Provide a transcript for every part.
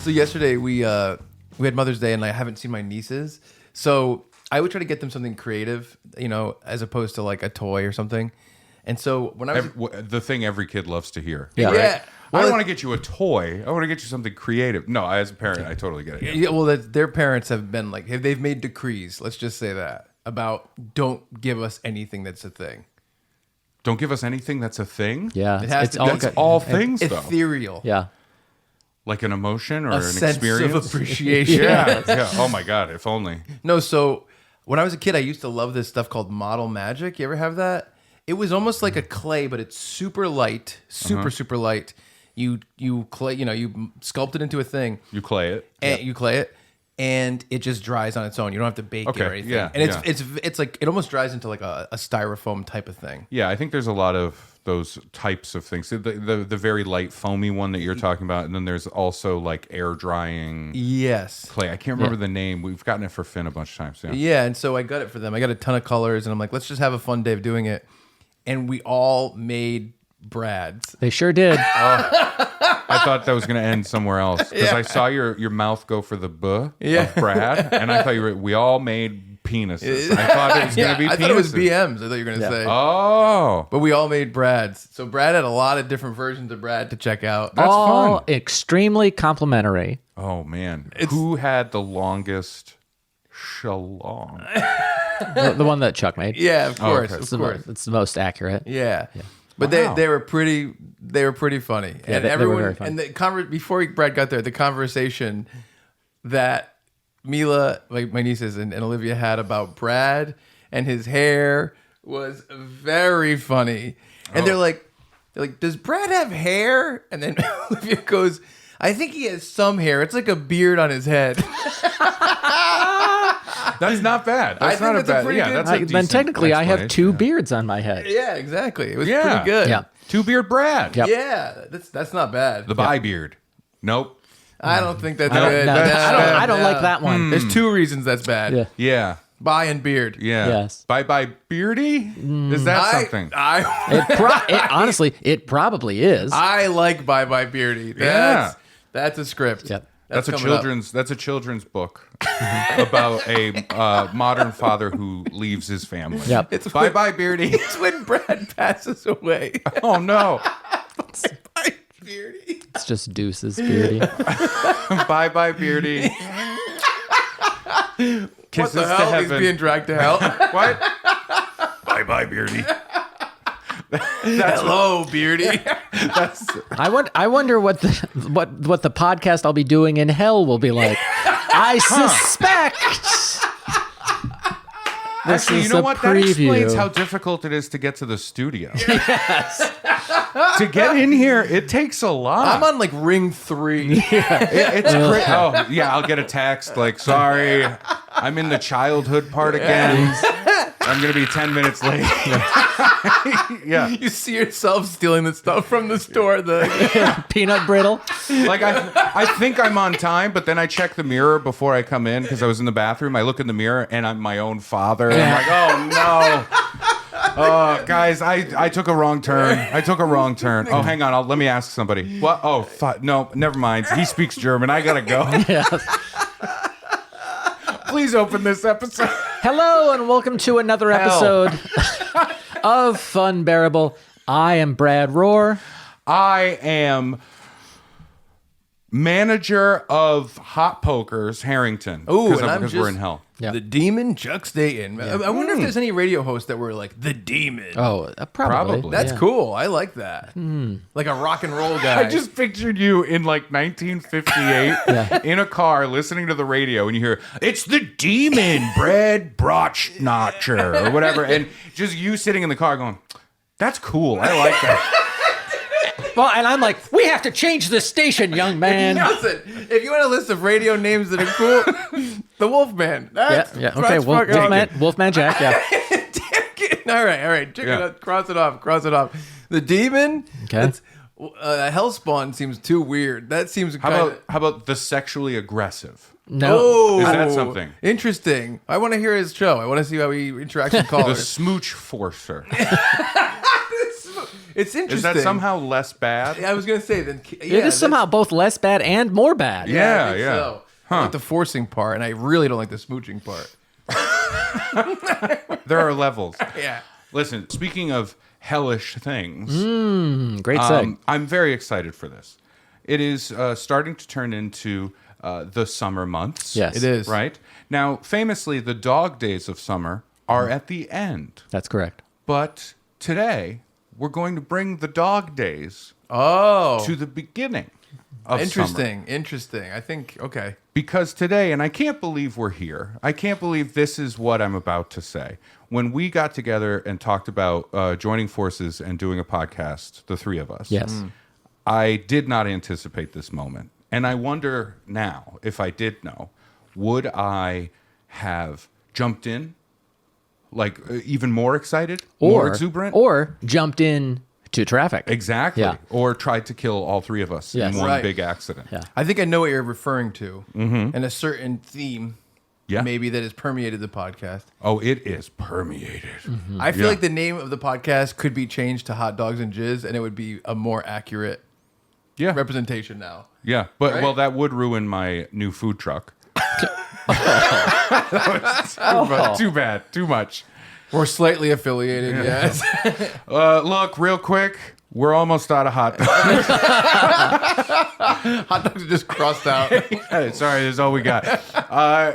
So yesterday we had Mother's Day, and I haven't seen my nieces, so I would try to get them something creative, as opposed to like a toy or something. And so when I was the thing every kid loves to hear. Yeah. Right? Yeah. I don't want to get you a toy. I want to get you something creative. No, as a parent, I totally get it. Yeah, well, their parents have been like, they've made decrees. Let's just say that about don't give us anything that's a thing. Don't give us anything that's a thing. Yeah, It has it's to all be That's all things, though. ethereal. Yeah, Like an emotion or A an sense experience. of appreciation. Yeah. Oh my God, if only. No, so when I was a kid, I used to love this stuff called model magic. You ever have that? It was almost like a clay, but it's super light, super light. You clay, you sculpt it into a thing. You clay it. And you clay it, and it just dries on its own. You don't have to bake it or anything. Yeah, and yeah. it's like it almost dries into like a styrofoam type of thing. Yeah, I think there's a lot of those types of things. The very light foamy one that you're talking about, and then there's also like air drying Yes. clay. I can't remember the name. We've gotten it for Finn a bunch of times. Yeah. Yeah, and so I got it for them. I got a ton of colors, and I'm like, let's just have a fun day of doing it. And we all made Brads. they sure did. I thought that was going to end somewhere else because I saw your mouth go for the buh of Brad, and I thought we all made penises. I thought it was going to be penises. I thought it was BMs. I thought you were going to say. Oh, But we all made Brads. So Brad had a lot of different versions of Brad to check out. That's all fun. extremely complimentary. oh man, who had the longest shalong? The one that Chuck made. Yeah, of course. okay. Of course. It's the most accurate. Yeah. But Wow. they were pretty funny. Yeah, And they were everyone very funny. and before Brad got there, the conversation that Mila, like my nieces and Olivia had about Brad and his hair was very funny. And they're like, does Brad have hair? And then Olivia goes, I think he has some hair. It's like a beard on his head. That's not bad. That's I think not that's a a bad. pretty Yeah, good- that's a Then decent technically, I have two explanation. beards on my head. Yeah, exactly. It was Yeah. pretty good. Yeah. Two beard Brad. Yep. Yeah, that's not bad. The bi beard. Nope. I don't think that's No, good. I don't like that one. There's two reasons that's bad. Yeah. Yeah. Bi and beard. Yeah. Yes. Bye bye beardy. Is that something? Honestly, it probably is. I like Bye Bye Beardy. That's a script. Yep. That's a coming up. children's book about a modern father who leaves his family. Yep. It's Bye bye beardy. It's when Brad passes away. Oh no. Bye Beardy. It's just Deuce's beardy. Bye bye beardy. What Kisses the to hell? He's heaven. being dragged to hell. What? Bye bye beardy. Hello, Beardy. I wonder what the podcast I'll be doing in hell will be like. I suspect. This Actually, is you know a what? preview. That explains how difficult it is to get to the studio. Yes. To get in here, it takes a lot. I'm on like ring 3. It's great. Oh, yeah, I'll get a text like, sorry, I'm in the childhood part again. I'm going to be 10 minutes late. Yeah. You see yourself stealing the stuff from the store. The Peanut brittle. Like, I think I'm on time, but then I check the mirror before I come in because I was in the bathroom. I look in the mirror, and I'm my own father. And I'm like, oh, no. Oh, guys, I took a wrong turn. Oh, hang on. Let me ask somebody. What? Oh, no, never mind. He speaks German. I got to go. Yes. Please open this episode. Hello and welcome to another episode of Funbearable. I am Brad Rohr. I am manager of Hot Pokers, Harrington. Ooh, and because we're in hell. Yeah. the demon Chuck Staten. I wonder if there's any radio hosts that were like the demon. Oh, probably. That's Yeah. cool. I like that. Like a rock and roll guy. I just pictured you in like 1958 in a car listening to the radio and you hear, it's the demon, Brad Brochnotcher, or whatever. And just you sitting in the car going, that's cool. I like that. Well, and I'm like, we have to change the station, young man. Listen, if you want a list of radio names that are cool, the Wolfman. Yeah. Okay. Wolfman Jack. Yeah. All right. Check it out. Cross it off. The demon. Okay. That's, Hellspawn seems too weird. That seems How about the sexually aggressive? No. Oh, Is that something? Interesting. I want to hear his show. I want to see how he interacts with The callers. smooch forcer. It's interesting. Is that somehow less bad? I was gonna say then. It is somehow both less bad and more bad. Yeah, I think yeah. So. I like the forcing part, and I really don't like the smooching part. There are levels. Yeah. Listen, speaking of hellish things, Great seg. I'm very excited for this. It is starting to turn into the summer months. Yes. It is. Right? Now, famously, the dog days of summer are at the end. That's correct. But today, we're going to bring the dog days to the beginning of summer. Interesting. I think, okay. Because today, and I can't believe we're here, I can't believe this is what I'm about to say. When we got together and talked about joining forces and doing a podcast, the three of us, Yes. I did not anticipate this moment. And I wonder now, if I did know, would I have jumped in, like even more excited, more exuberant? Or jumped in to traffic. Exactly. Yeah. Or tried to kill all three of us Yes. in one Right. big accident. Yeah. I think I know what you're referring to, and a certain theme, Yeah. maybe that has permeated the podcast. Oh, it is permeated. I feel Yeah. like the name of the podcast could be changed to Hot Dogs and Jizz, and it would be a more accurate Yeah. representation now. Yeah. But, Right? well, that would ruin my new food truck. Too bad. Too much. We're slightly affiliated, yes. Look, real quick, we're almost out of hot dogs. Hot Dogs are just crossed out. Sorry, that's all we got.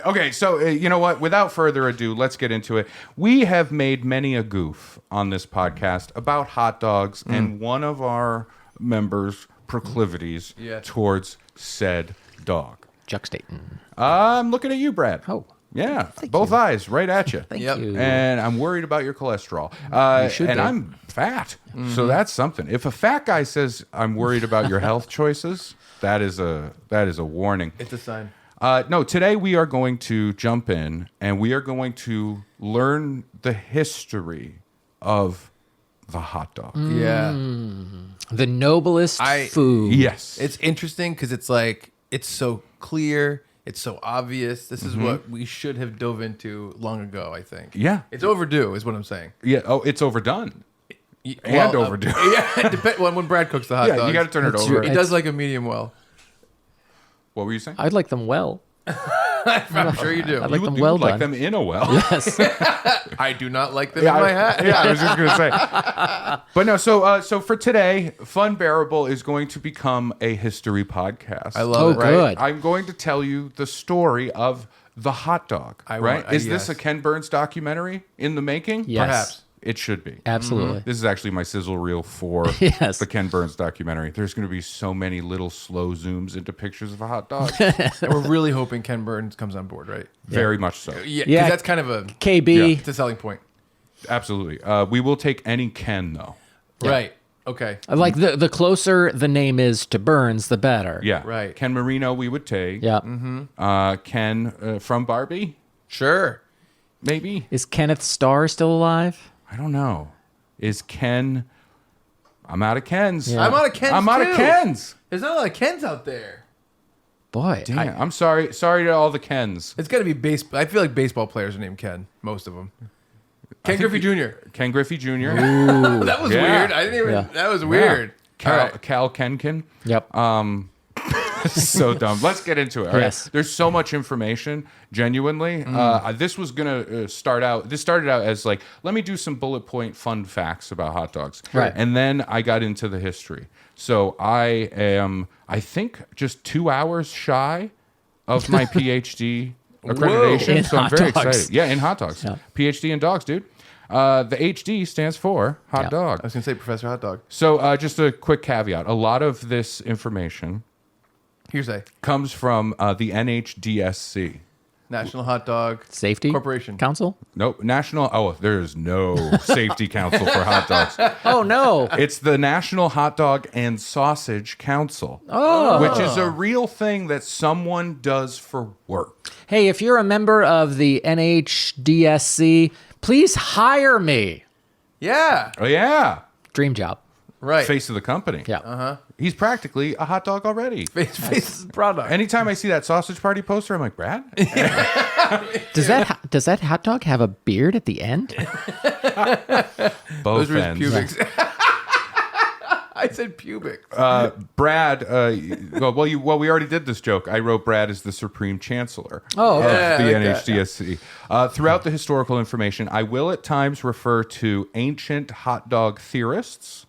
Okay, so you know what? Without further ado, let's get into it. We have made many a goof on this podcast about hot dogs and one of our members' proclivities Yes. towards said dog. Juxtating. I'm looking at you, Brad. Oh. Yeah, both eyes right at you. Thank Yep. you. And I'm worried about your cholesterol. should and be. I'm fat, so that's something. If a fat guy says I'm worried about your health choices, that is a warning. It's a sign. No, today we are going to jump in and we are going to learn the history of the hot dog. Yeah. The noblest food. Yes. It's interesting because it's like, it's so clear. It's so obvious. This is what we should have dove into long ago, I think. Yeah. It's overdue, is what I'm saying. Yeah. Oh, it's overdone. Well, overdue. Yeah, well, when Brad cooks the hot Yeah, dogs. you got to turn it That's over. your- He does like a medium well. What were you saying? I'd like them well. I'm sure you do. I like them you well would like done. them in a well. Yes. I do not like them in my hat. Yeah, I was just gonna say. But no, so for today, Funbearable is going to become a history podcast. I love Oh, it. right? good. I'm going to tell you the story of the hot dog. Right? Is this yes. a Ken Burns documentary in the making? Yes. Perhaps. It should be. Absolutely. This is actually my sizzle reel for Yes. the Ken Burns documentary. There's going to be so many little slow zooms into pictures of a hot dog. And we're really hoping Ken Burns comes on board, right? Very much so. Yeah, 'cause Yeah. that's kind of a KB. it's a selling point. Absolutely. We will take any Ken, though. Right. Okay. Like the closer the name is to Burns, the better. Yeah. Right. Ken Marino, we would take. Yeah. Ken from Barbie, Sure. maybe. Is Kenneth Starr still alive? I don't know. Is Ken? I'm out of Kens. Yeah. I'm out of Kens. I'm out of too. Kens. There's not a lot of Kens out there. Boy. Damn, I'm sorry. Sorry to all the Kens. It's got to be baseball. I feel like baseball players are named Ken. Most of them. Ken Griffey Jr. Ken Griffey Jr. That was Yeah. weird. I didn't even. Yeah. That was weird. All right. Cal Kenkin. Yep. So dumb. Let's get into it. All right. Yes. There's so much information. Genuinely, this was gonna start out. This started out as like, let me do some bullet point fun facts about hot dogs. Right. And then I got into the history. So I am, I think, just 2 hours shy of my PhD accreditation. In So I'm hot very dogs. excited. Yeah, in hot dogs. Yeah. PhD in dogs, dude. The HD stands for hot Yeah. dog. I was gonna say Professor Hot Dog. So just a quick caveat. A lot of this information Hearsay. comes from the NHDSC. National Hot Dog Safety Corporation. Council? Nope. National. Oh, there's no safety council for hot dogs. Oh no. It's the National Hot Dog and Sausage Council, which is a real thing that someone does for work. Hey, if you're a member of the NHDSC, please hire me. Yeah. Oh yeah, Dream job. Right. face of the company. Yeah. He's practically a hot dog already. Face product. Anytime I see that sausage party poster, I'm like, Brad. Does that hot dog have a beard at the end? Both Those were his ends. pubics. I said pubic. Brad, we already did this joke. I wrote Brad as the Supreme Chancellor Oh, of okay. the I like that. NHDSC. Throughout the historical information, I will at times refer to ancient hot dog theorists,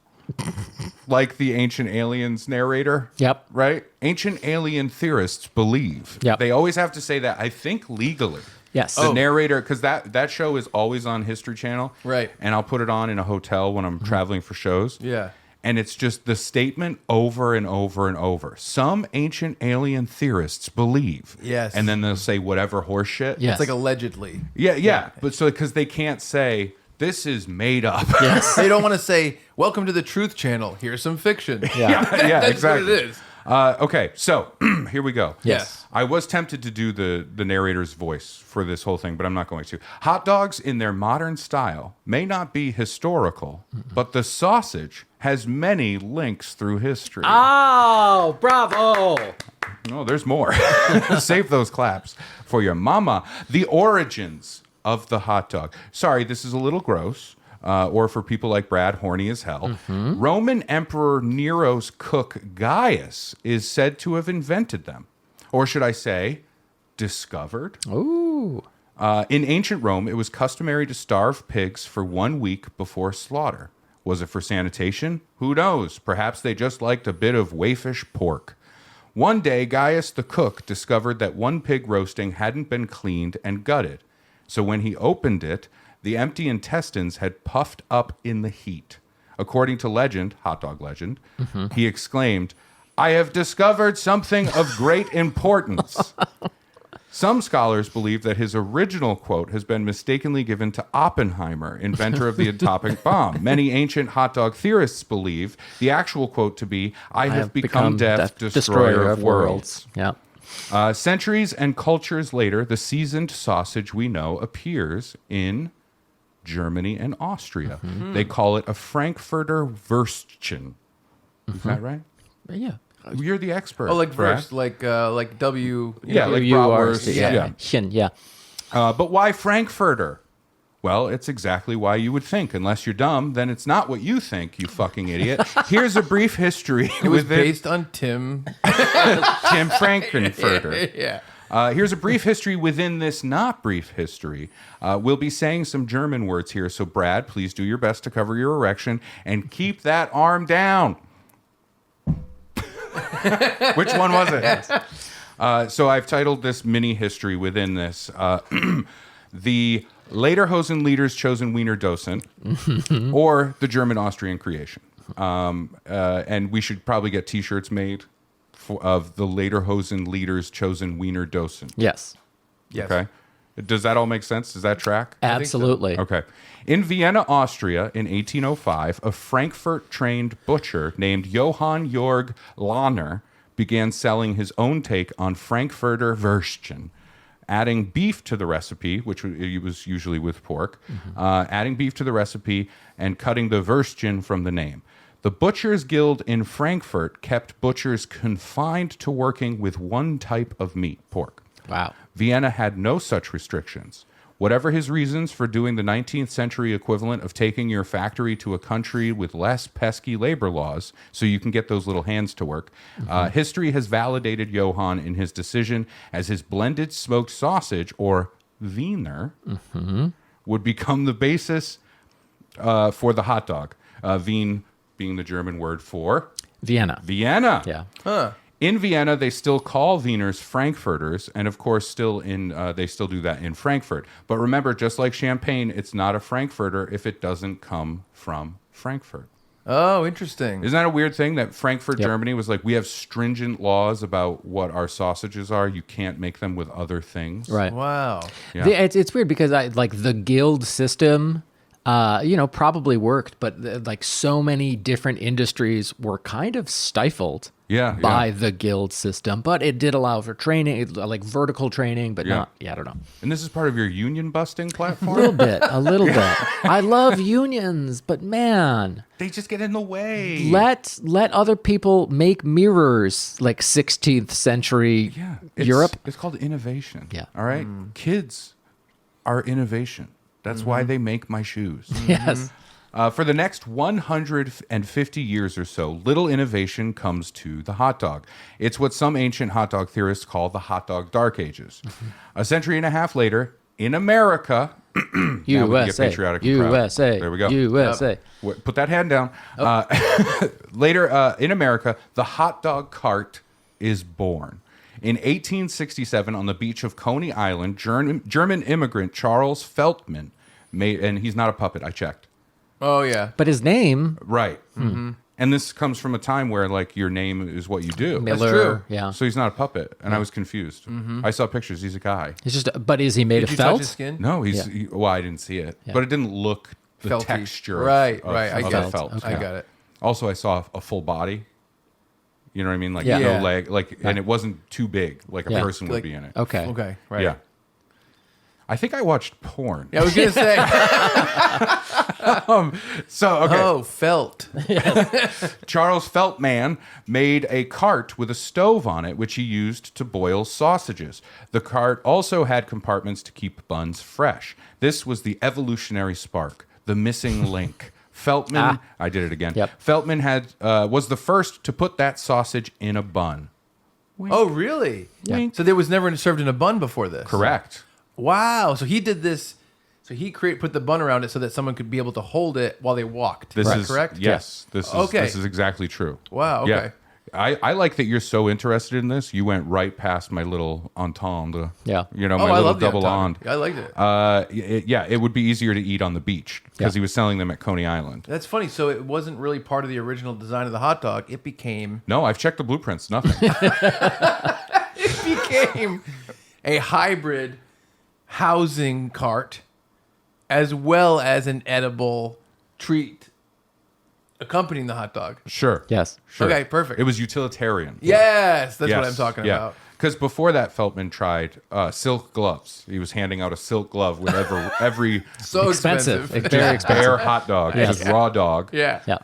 like the Ancient Aliens narrator. Yep. Right? Ancient alien theorists believe. Yep. They always have to say that, I think legally. Yes. The narrator, because that show is always on History Channel. Right. And I'll put it on in a hotel when I'm traveling for shows. Yeah. And it's just the statement over and over and over. Some ancient alien theorists believe. Yes. And then they'll say whatever horse shit. Yes. It's like allegedly. Yeah. But so, because they can't say, this is made up. Yes. They don't want to say, welcome to the Truth Channel. Here's some fiction. Yeah. Yeah, That's exactly. what it is. Okay, so here we go. Yes. I was tempted to do the narrator's voice for this whole thing, but I'm not going to. Hot dogs in their modern style may not be historical, but the sausage has many links through history. Oh, bravo. No, there's more. Save those claps for your mama. The origins of the hot dog. Sorry, this is a little gross. Or for people like Brad, horny as hell. Roman Emperor Nero's cook Gaius is said to have invented them. Or should I say, discovered? Ooh. In ancient Rome, it was customary to starve pigs for 1 week before slaughter. Was it for sanitation? Who knows? Perhaps they just liked a bit of waifish pork. One day, Gaius the cook discovered that one pig roasting hadn't been cleaned and gutted. So when he opened it, the empty intestines had puffed up in the heat. According to legend, hot dog legend, he exclaimed, "I have discovered something of great importance." Some scholars believe that his original quote has been mistakenly given to Oppenheimer, inventor of the atomic bomb. Many ancient hot dog theorists believe the actual quote to be, I have become death, destroyer of worlds. Yeah. Centuries and cultures later, the seasoned sausage we know appears in Germany and Austria. They call it a Frankfurter Würstchen. Is that right? Yeah. You're the expert. Oh, like Brad. verse, like W. Yeah, like You are. bratwurst. Yeah. Shin, yeah. But why Frankfurter? Well, it's exactly why you would think. Unless you're dumb, then it's not what you think, you fucking idiot. Here's a brief history It was with based on Tim. Tim Frankenfurter. Yeah. Here's a brief history within this not brief history. We'll be saying some German words here, so Brad, please do your best to cover your erection and keep that arm down. Which one was it? So I've titled this mini history within this. The Lederhosen leaders chosen Wiener Docent, or the German-Austrian creation. And we should probably get T-shirts made of the Lederhosen leaders chosen Wiener Docent. Yes. Yes. Okay. Does that all make sense? Does that track? Absolutely. Okay. In Vienna, Austria, in 1805, a Frankfurt-trained butcher named Johann Georg Lahner began selling his own take on Frankfurter Würstchen, adding beef to the recipe, which was usually with pork, adding beef to the recipe and cutting the Würstchen from the name. The Butchers Guild in Frankfurt kept butchers confined to working with one type of meat, pork. Wow. Vienna had no such restrictions. Whatever his reasons for doing the 19th century equivalent of taking your factory to a country with less pesky labor laws so you can get those little hands to work, history has validated Johann in his decision as his blended smoked sausage, or Wiener, would become the basis for the hot dog. Wien being the German word for Vienna. Vienna. Yeah. Huh. In Vienna, they still call Wieners Frankfurters, and of course, they still do that in Frankfurt. But remember, just like champagne, it's not a Frankfurter if it doesn't come from Frankfurt. Oh, interesting. Isn't that a weird thing that Frankfurt, Germany was like, we have stringent laws about what our sausages are. You can't make them with other things. Right. Wow. Yeah. It's weird because the guild system, probably worked, but like so many different industries were kind of stifled by the guild system. But it did allow for training, like vertical training, but not. Yeah, I don't know. And this is part of your union busting platform? A little bit. I love unions, but man, They just get in the way. let other people make mirrors like 16th century Europe. It's called innovation. Yeah. All right? Kids are innovation. That's why they make my shoes. Yes. For the next 150 years or so, little innovation comes to the hot dog. It's what some ancient hot dog theorists call the hot dog dark ages. A century and a half later, in America, now we can get patriotic and proud. USA. There we go. USA. Put that hand down. Later, in America, the hot dog cart is born. In 1867, on the beach of Coney Island, German immigrant Charles Feltman made, and he's not a puppet, I checked. Oh, yeah. But his name... Right. Mm-hmm. And this comes from a time where, like, your name is what you do. Miller, That's true. Yeah. So he's not a puppet, and I was confused. Mm-hmm. I saw pictures. He's a guy. It's just, but is he made Did of you felt? touch his skin? No, well, I didn't see it, but it didn't look the Felty. texture. Right, of, right. I of get the it. felt. I got it. Also, I saw a full body. You know what I mean? Like Yeah. no leg, like, and it wasn't too big, like a person would Like- be in it. Okay. Okay, right. Yeah. I think I watched porn. Yeah, I was going to say. So okay. Oh, felt. Charles Feltman made a cart with a stove on it, which he used to boil sausages. The cart also had compartments to keep buns fresh. This was the evolutionary spark, the missing link. Feltman, I did it again. Yep. Feltman was the first to put that sausage in a bun. Oh, really? Wink. So there was never served in a bun before this? Correct. Wow. So he did this. So he put the bun around it so that someone could be able to hold it while they walked. This is correct? Yes. This is exactly true. Wow, okay. Yeah. I like that you're so interested in this. You went right past my little entendre. Yeah. You know, Oh, my I little love the double entendre. end. I liked it. It would be easier to eat on the beach because Yeah. he was selling them at Coney Island. That's funny. So it wasn't really part of the original design of the hot dog. It became No, I've checked the blueprints. Nothing. a hybrid housing cart as well as an edible treat accompanying the hot dog. Sure. Yes. Sure. Okay, perfect. It was utilitarian. Yes, that's what I'm talking about. Because before that, Feltman tried silk gloves. He was handing out a silk glove with every So Expensive. expensive. Very expensive. bare hot dog, just raw dog. Yeah. Yeah.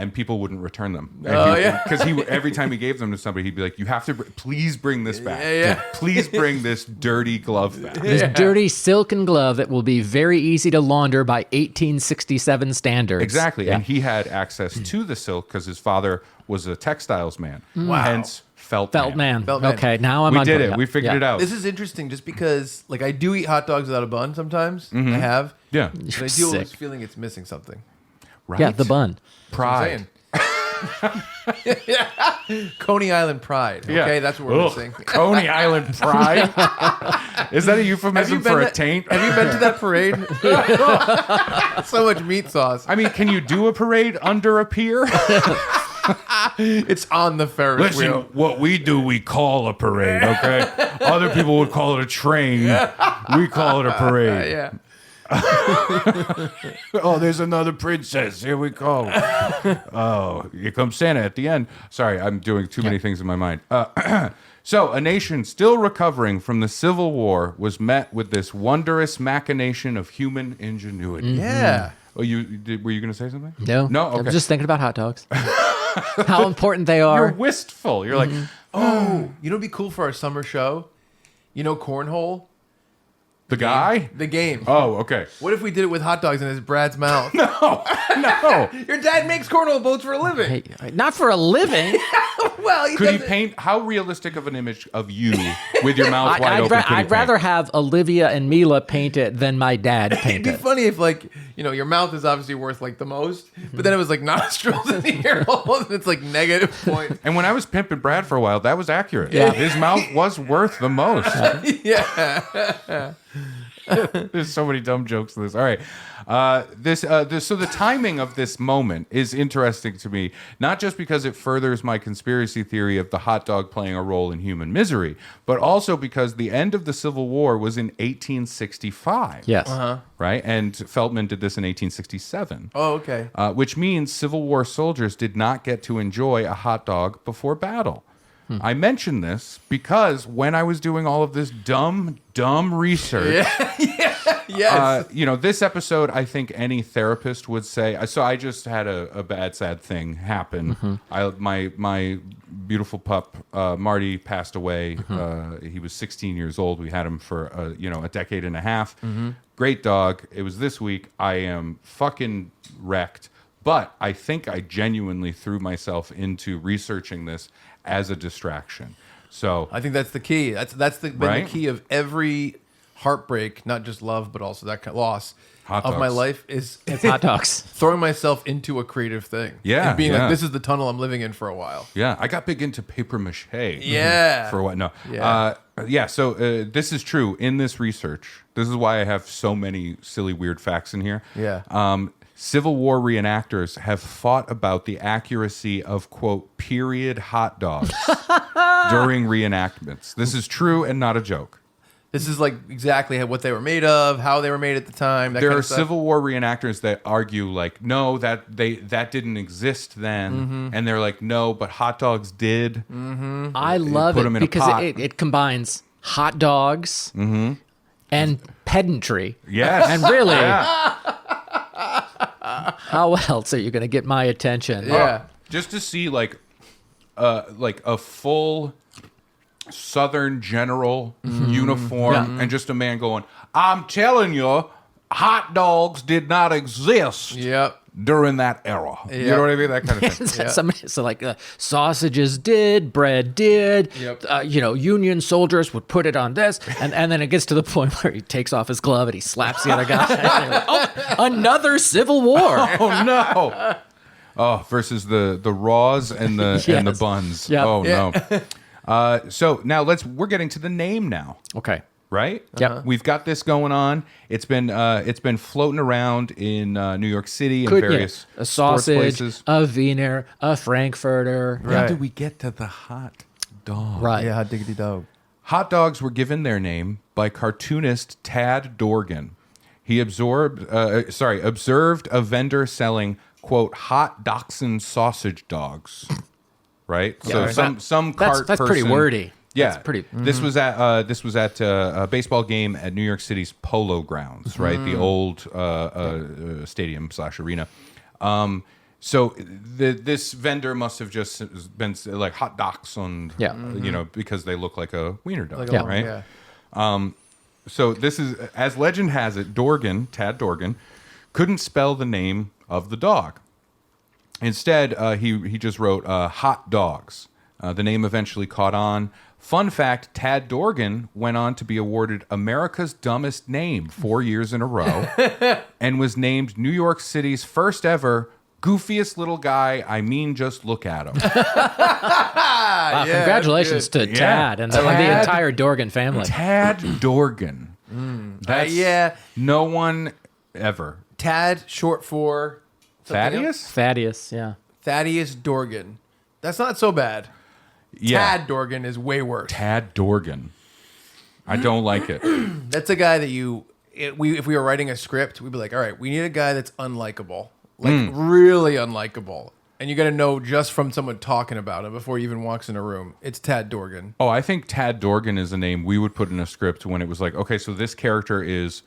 And people wouldn't return them. Because every time he gave them to somebody, he'd be like, "You have to, please bring this back. Yeah. Please bring this dirty glove back." This dirty silken glove that will be very easy to launder by 1867 standards. Exactly. Yeah. And he had access to the silk because his father was a textiles man. Wow. Hence, Feltman. Feltman. Okay, now I'm We on did board. it. Yeah. We figured it out. This is interesting just because, like, I do eat hot dogs without a bun sometimes. I have. Yeah. But I do Sick. always feeling it's missing something. Right? Yeah, the bun. Pride. Coney Island pride. Yeah. Okay, that's what we're Ugh. missing. Coney Island pride. Is that a euphemism for a taint? Have you been to that parade? So much meat sauce. I mean, can you do a parade under a pier? It's on the Ferris wheel. What we do, we call a parade, okay? Other people would call it a train. We call it a parade. Yeah. Oh, there's another princess. Here we go. Oh, here comes Santa at the end. Sorry, I'm doing too many things in my mind. So, a nation still recovering from the Civil War was met with this wondrous machination of human ingenuity. Yeah. Oh, were you going to say something? No. No? Okay. I'm just thinking about hot dogs. How important they are. You're wistful. You're like, Oh, you know what'd be cool for our summer show? You know cornhole? the guy? The game. Oh, okay. What if we did it with hot dogs in his Brad's mouth? No. Your dad makes cornhole boats for a living. Hey, not for a living. Well, he Could he doesn't- paint, how realistic of an image of you with your mouth wide open could he I'd paint? rather have Olivia and Mila paint it than my dad It'd paint be it. funny if, like, you know, your mouth is obviously worth like the most, but then it was like nostrils in the ear holes, and it's like negative point. And when I was pimping Brad for a while, that was accurate. Yeah. His mouth was worth the most. Yeah. There's so many dumb jokes in this. All right. So the timing of this moment is interesting to me, not just because it furthers my conspiracy theory of the hot dog playing a role in human misery, but also because the end of the Civil War was in 1865. Yes. Right? And Feltman did this in 1867. Oh, okay. Which means Civil War soldiers did not get to enjoy a hot dog before battle. I mention this because when I was doing all of this dumb research, Yes. This episode, I think any therapist would say. So I just had a bad, sad thing happen. My beautiful pup, Marty, passed away. He was 16 years old. We had him for a decade and a half. Great dog. It was this week. I am fucking wrecked. But I think I genuinely threw myself into researching this as a distraction. So I think that's the key. That's been the key of every heartbreak, not just love, but also that kind of loss of my life it's hot dogs. Throwing myself into a creative thing. Yeah. And being like, this is the tunnel I'm living in for a while. Yeah. I got big into paper mache. Yeah. For what? No. Yeah. So this is true in this research. This is why I have so many silly, weird facts in here. Yeah. Civil War reenactors have fought about the accuracy of, quote, period hot dogs during reenactments. This is true and not a joke. This is like exactly what they were made of, how they were made at the time. There are Civil War reenactors that argue like, no, that didn't exist then, and they're like, no, but hot dogs did. I love it because it combines hot dogs and pedantry. Yes, and really, how else are you going to get my attention? Yeah, just to see like a full Southern general uniform and just a man going, I'm telling you, hot dogs did not exist during that era. You know what I mean? That kind of thing. So sausages did, bread did, Union soldiers would put it on this. And then it gets to the point where he takes off his glove and he slaps the other guy. Like, another Civil War. Oh, no. Oh, versus the raws and the buns. Yep. Oh, no. So now we're getting to the name now. Okay. Right? Yep. We've got this going on. It's been floating around in New York City and various a sports sausage, places. a Wiener, a Frankfurter. How do we get to the hot dog? Right. Yeah, hot diggity dog. Hot dogs were given their name by cartoonist Tad Dorgan. He observed a vendor selling, quote, hot dachshund sausage dogs. Right? Yeah, so some cart that's person, pretty wordy. Yeah, that's pretty. This was at a baseball game at New York City's Polo Grounds, right? The old stadium / arena. So this vendor must have just been like hot dogs on, because they look like a wiener dog, right? Yeah. So this is, as legend has it, Tad Dorgan, couldn't spell the name of the dog. Instead, he just wrote hot dogs. The name eventually caught on. Fun fact, Tad Dorgan went on to be awarded America's Dumbest Name 4 years in a row and was named New York City's first ever goofiest little guy. I mean, just look at him. Congratulations to Tad and the entire Dorgan family. Tad Dorgan. That's no one ever. Tad, short for... Thaddeus, yeah. Thaddeus Dorgan. That's not so bad. Yeah. Tad Dorgan is way worse. Tad Dorgan. I don't like it. That's a guy that if we were writing a script, we'd be like, all right, we need a guy that's unlikable. Like, really unlikable. And you got to know just from someone talking about him before he even walks in a room. It's Tad Dorgan. Oh, I think Tad Dorgan is a name we would put in a script when it was like, okay, so this character is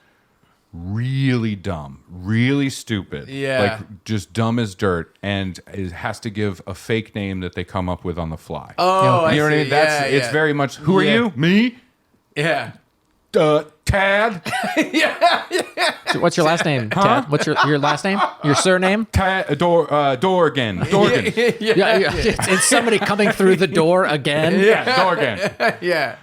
really dumb, really stupid, like just dumb as dirt, and it has to give a fake name that they come up with on the fly. Oh, you know what I mean? It's very much. Who are you? Me? Yeah. Tad. So what's your last name, Tad? What's your last name? Your surname? Tad Dorgan. Dorgan. It's somebody coming through the door again. Yeah, Dorgan. Yeah.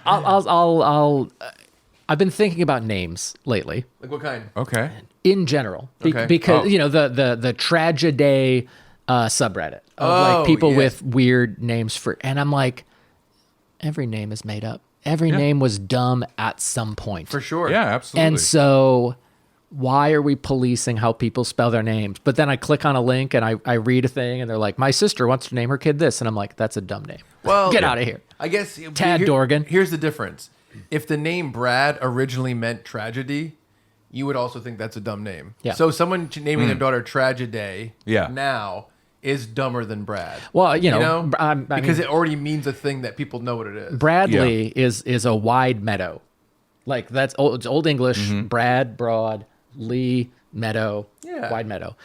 I've been thinking about names lately. Like what kind? Okay. In general, Okay. because the Tragiday subreddit of like people with weird names and I'm like, every name is made up. Every name was dumb at some point. For sure. Yeah, absolutely. And so why are we policing how people spell their names? But then I click on a link and I read a thing and they're like, my sister wants to name her kid this. And I'm like, that's a dumb name. Well, get out of here. I guess Tad Dorgan. Here's the difference. If the name Brad originally meant tragedy, you would also think that's a dumb name. Yeah. So someone naming their daughter Tragiday now is dumber than Brad. Well, because it already means a thing that people know what it is. Bradley is a wide meadow. Like that's old, it's Old English, Brad, Broad, Lee, Meadow, Wide Meadow.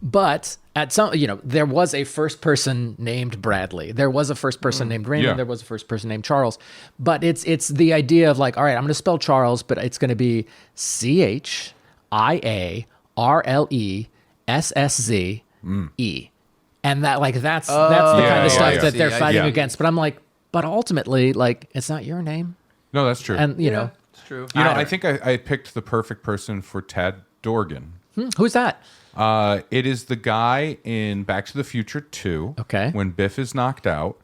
But at some, there was a first person named Bradley. There was a first person named Raymond. Yeah. There was a first person named Charles. But it's the idea of like, all right, I'm going to spell Charles, but it's going to be CHIARLESSZE. And that that's the kind of stuff that they're fighting against. But I'm like, but ultimately, like, it's not your name. No, that's true. And it's true. I think I picked the perfect person for Tad Dorgan. Who's that? It is the guy in Back to the Future 2. Okay. When Biff is knocked out,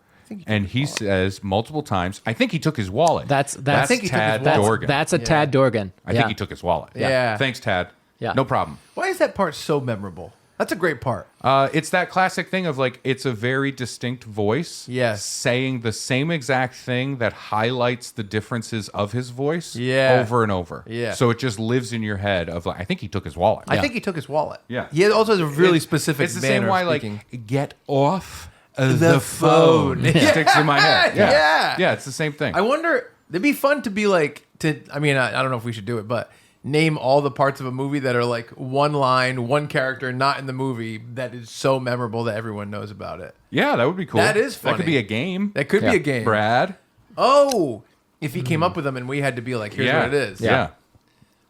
and he says multiple times, "I think he took his wallet." That's I think he took his Tad wallet. Dorgan. That's a Tad Dorgan. I think he took his wallet. Yeah. Thanks, Tad. Yeah. No problem. Why is that part so memorable? That's a great part. It's that classic thing of like, it's a very distinct voice. Yes. Saying the same exact thing that highlights the differences of his voice over and over. Yeah. So it just lives in your head of like, I think he took his wallet. I think he took his wallet. Yeah. He also has a really specific It's the manner same of way, speaking. like, get off The phone. It sticks in my head. Yeah. Yeah, it's the same thing. I wonder, it'd be fun to be like, I don't know if we should do it, but name all the parts of a movie that are like one line, one character, not in the movie, that is so memorable that everyone knows about it. Yeah, that would be cool. That is funny. That could be a game. That could be a game. Brad. Oh, if he came up with them and we had to be like, here's what it is. Yeah.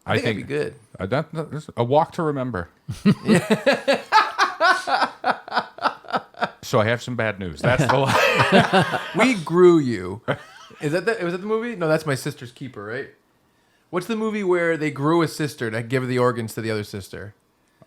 I think that'd be good. That's a walk to remember. So I have some bad news. That's the line. We grew you. Was that the movie? No, that's My Sister's Keeper, right? What's the movie where they grew a sister to give the organs to the other sister?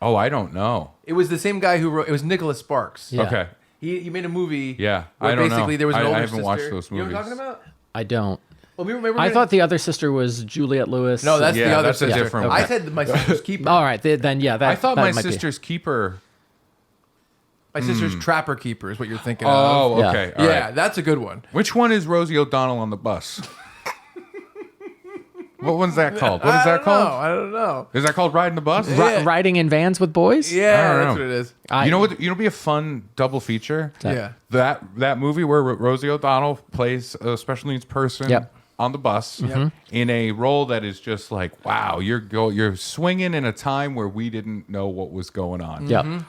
Oh, I don't know. It was the same guy who wrote. It was Nicholas Sparks. Yeah. Okay. He made a movie. Yeah, where I don't basically know. there was an older I haven't sister. watched those You know what I'm movies. talking about? I don't. Well, remember I thought the other sister was Juliette Lewis. No, that's the other that's a sister. different I one. said My Sister's Keeper. All right, then that. I thought that My might be- Sister's Keeper. My Sister's Trapper Keeper is what you're thinking Oh, of. Yeah. okay. All Yeah, right. that's a good one. Which one is Rosie O'Donnell on the bus? What one's that called? What is that called? I don't know. Is that called Riding the Bus? Yeah. Riding in vans with boys. I Yeah, don't that's know. what it is. You know what? You know, be a fun double feature. Yeah. That movie where Rosie O'Donnell plays a special needs person Yep. on the bus in a role that is just like, wow, you're swinging in a time where we didn't know what was going on. Yep.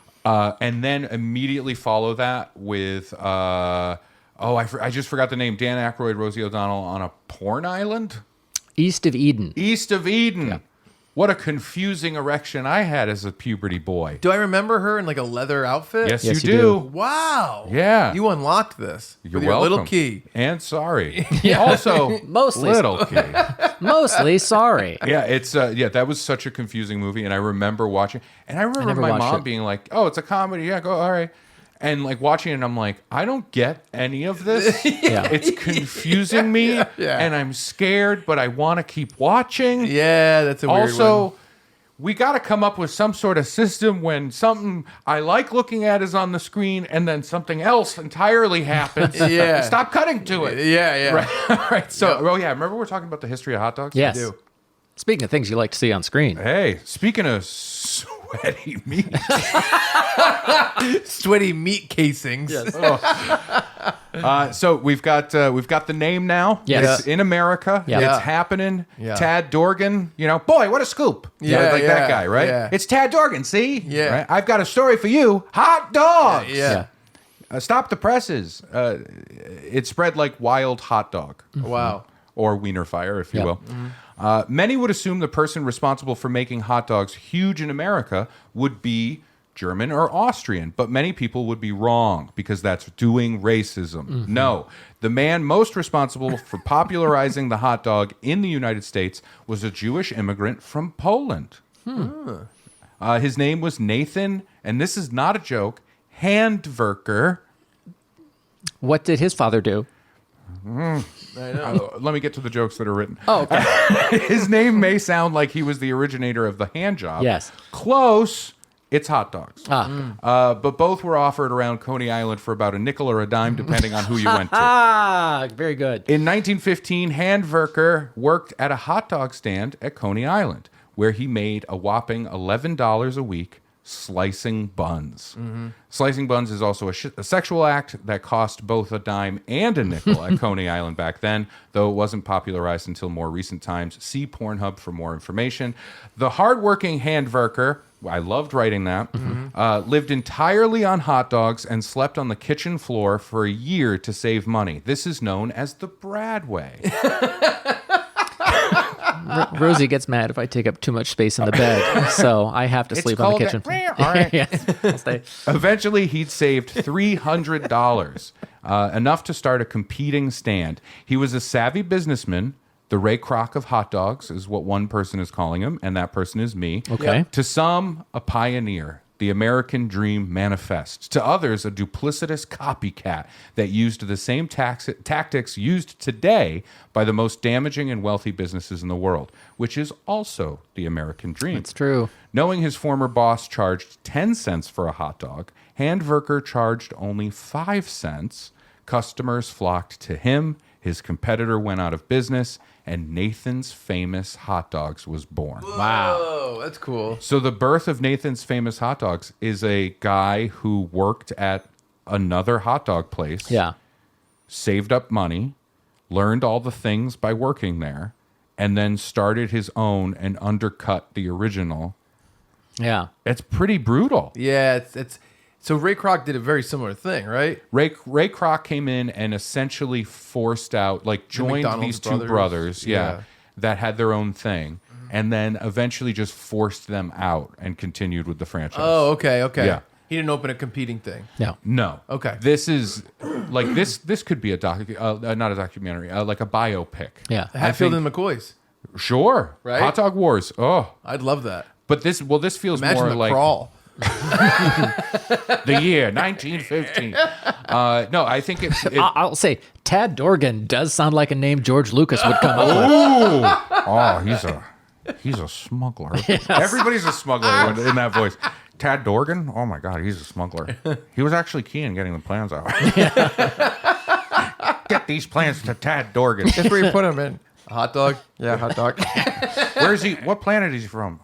And then immediately follow that with I just forgot the name. Dan Aykroyd, Rosie O'Donnell on a porn island. East of Eden. East of Eden. Yeah. What a confusing erection I had as a puberty boy. Do I remember her in like a leather outfit? Yes, Yes, you you do. Wow. Yeah. You unlocked this You're with your welcome. little key. And sorry. Also, Mostly little key. Mostly sorry. Yeah, it's that was such a confusing movie, and I remember watching, and I remember never my watched mom it. being like, "Oh, it's a comedy, yeah, go, all right," and like watching it, and I'm like, I don't get any of this. Yeah. It's confusing me, and I'm scared, but I want to keep watching. Yeah, that's a weird Also, one. we got to come up with some sort of system when something I like looking at is on the screen, and then something else entirely happens. Yeah. Stop cutting to it. Yeah. Right. So, remember we're talking about the history of hot dogs? Yes. do. Speaking of things you like to see on screen. Hey, speaking of sweaty meat, Sweaty meat casings. so we've got the name now. Yes. It's in America. Yeah. It's happening. Yeah. Tad Dorgan. Boy, what a scoop. Yeah, like yeah, that guy, right? yeah. It's Tad Dorgan. See? Yeah. Right? I've got a story for you. Hot dogs. Yeah. Stop the presses. It spread like wild hot dog. Wow. Or wiener fire, if you Yeah. will. Many would assume the person responsible for making hot dogs huge in America would be German or Austrian, but many people would be wrong because that's doing racism. No, the man most responsible for popularizing the hot dog in the United States was a Jewish immigrant from Poland. His name was Nathan, and this is not a joke, Handwerker. What did his father do? I know. Let me get to the jokes that are written. Oh, okay. His name may sound like he was the originator of the hand job. Yes. Close. It's hot dogs. Ah. But both were offered around Coney Island for about a nickel or a dime, depending on who you went to. Ah, very good. In 1915, Handwerker worked at a hot dog stand at Coney Island, where he made a whopping $11 a week slicing buns. Slicing buns is also a sexual act that cost both a dime and a nickel at Coney Island back then, though it wasn't popularized until more recent times. See Pornhub for more information. The hardworking handwerker, I loved writing that, lived entirely on hot dogs and slept on the kitchen floor for a year to save money. This is known as the Brad way. Rosie gets mad if I take up too much space in the bed, so I have to sleep on the kitchen. All right. Yes, I'll stay. Eventually, he'd saved $300, enough to start a competing stand. He was a savvy businessman. The Ray Kroc of hot dogs is what one person is calling him, and that person is me. Okay. To some, a pioneer. The American dream manifests. To others, a duplicitous copycat that used the same tactics used today by the most damaging and wealthy businesses in the world, which is also the American dream. It's true. Knowing his former boss charged 10 cents for a hot dog, Handwerker charged only 5 cents. Customers flocked to him. His competitor went out of business, and Nathan's Famous Hot Dogs was born. Wow. Oh, that's cool. So the birth of Nathan's Famous Hot Dogs is a guy who worked at another hot dog place, Yeah. saved up money, learned all the things by working there, and then started his own and undercut the original. Yeah. It's pretty brutal. Yeah, it's so Ray Kroc did a very similar thing, right? Ray Kroc came in and essentially forced out, like joined McDonald's these two brothers, Yeah. that had their own thing, and then eventually just forced them out and continued with the franchise. Oh, okay. Yeah. He didn't open a competing thing. No. No. Okay. This is like this could be a not a documentary, like a biopic. Yeah. Hatfield and McCoy's. Sure. Right? Hot Dog Wars. Oh. I'd love that. But this feels Imagine more the like crawl. the year 1915. No, I think I'll say Tad Dorgan does sound like a name George Lucas would come up with. He's a smuggler. Everybody's a smuggler in that voice. Tad Dorgan? Oh my God, he's a smuggler. He was actually key in getting the plans out. Get these plans to Tad Dorgan. That's where you put him in. A hot dog? Yeah, hot dog. Where is he? What planet is he from?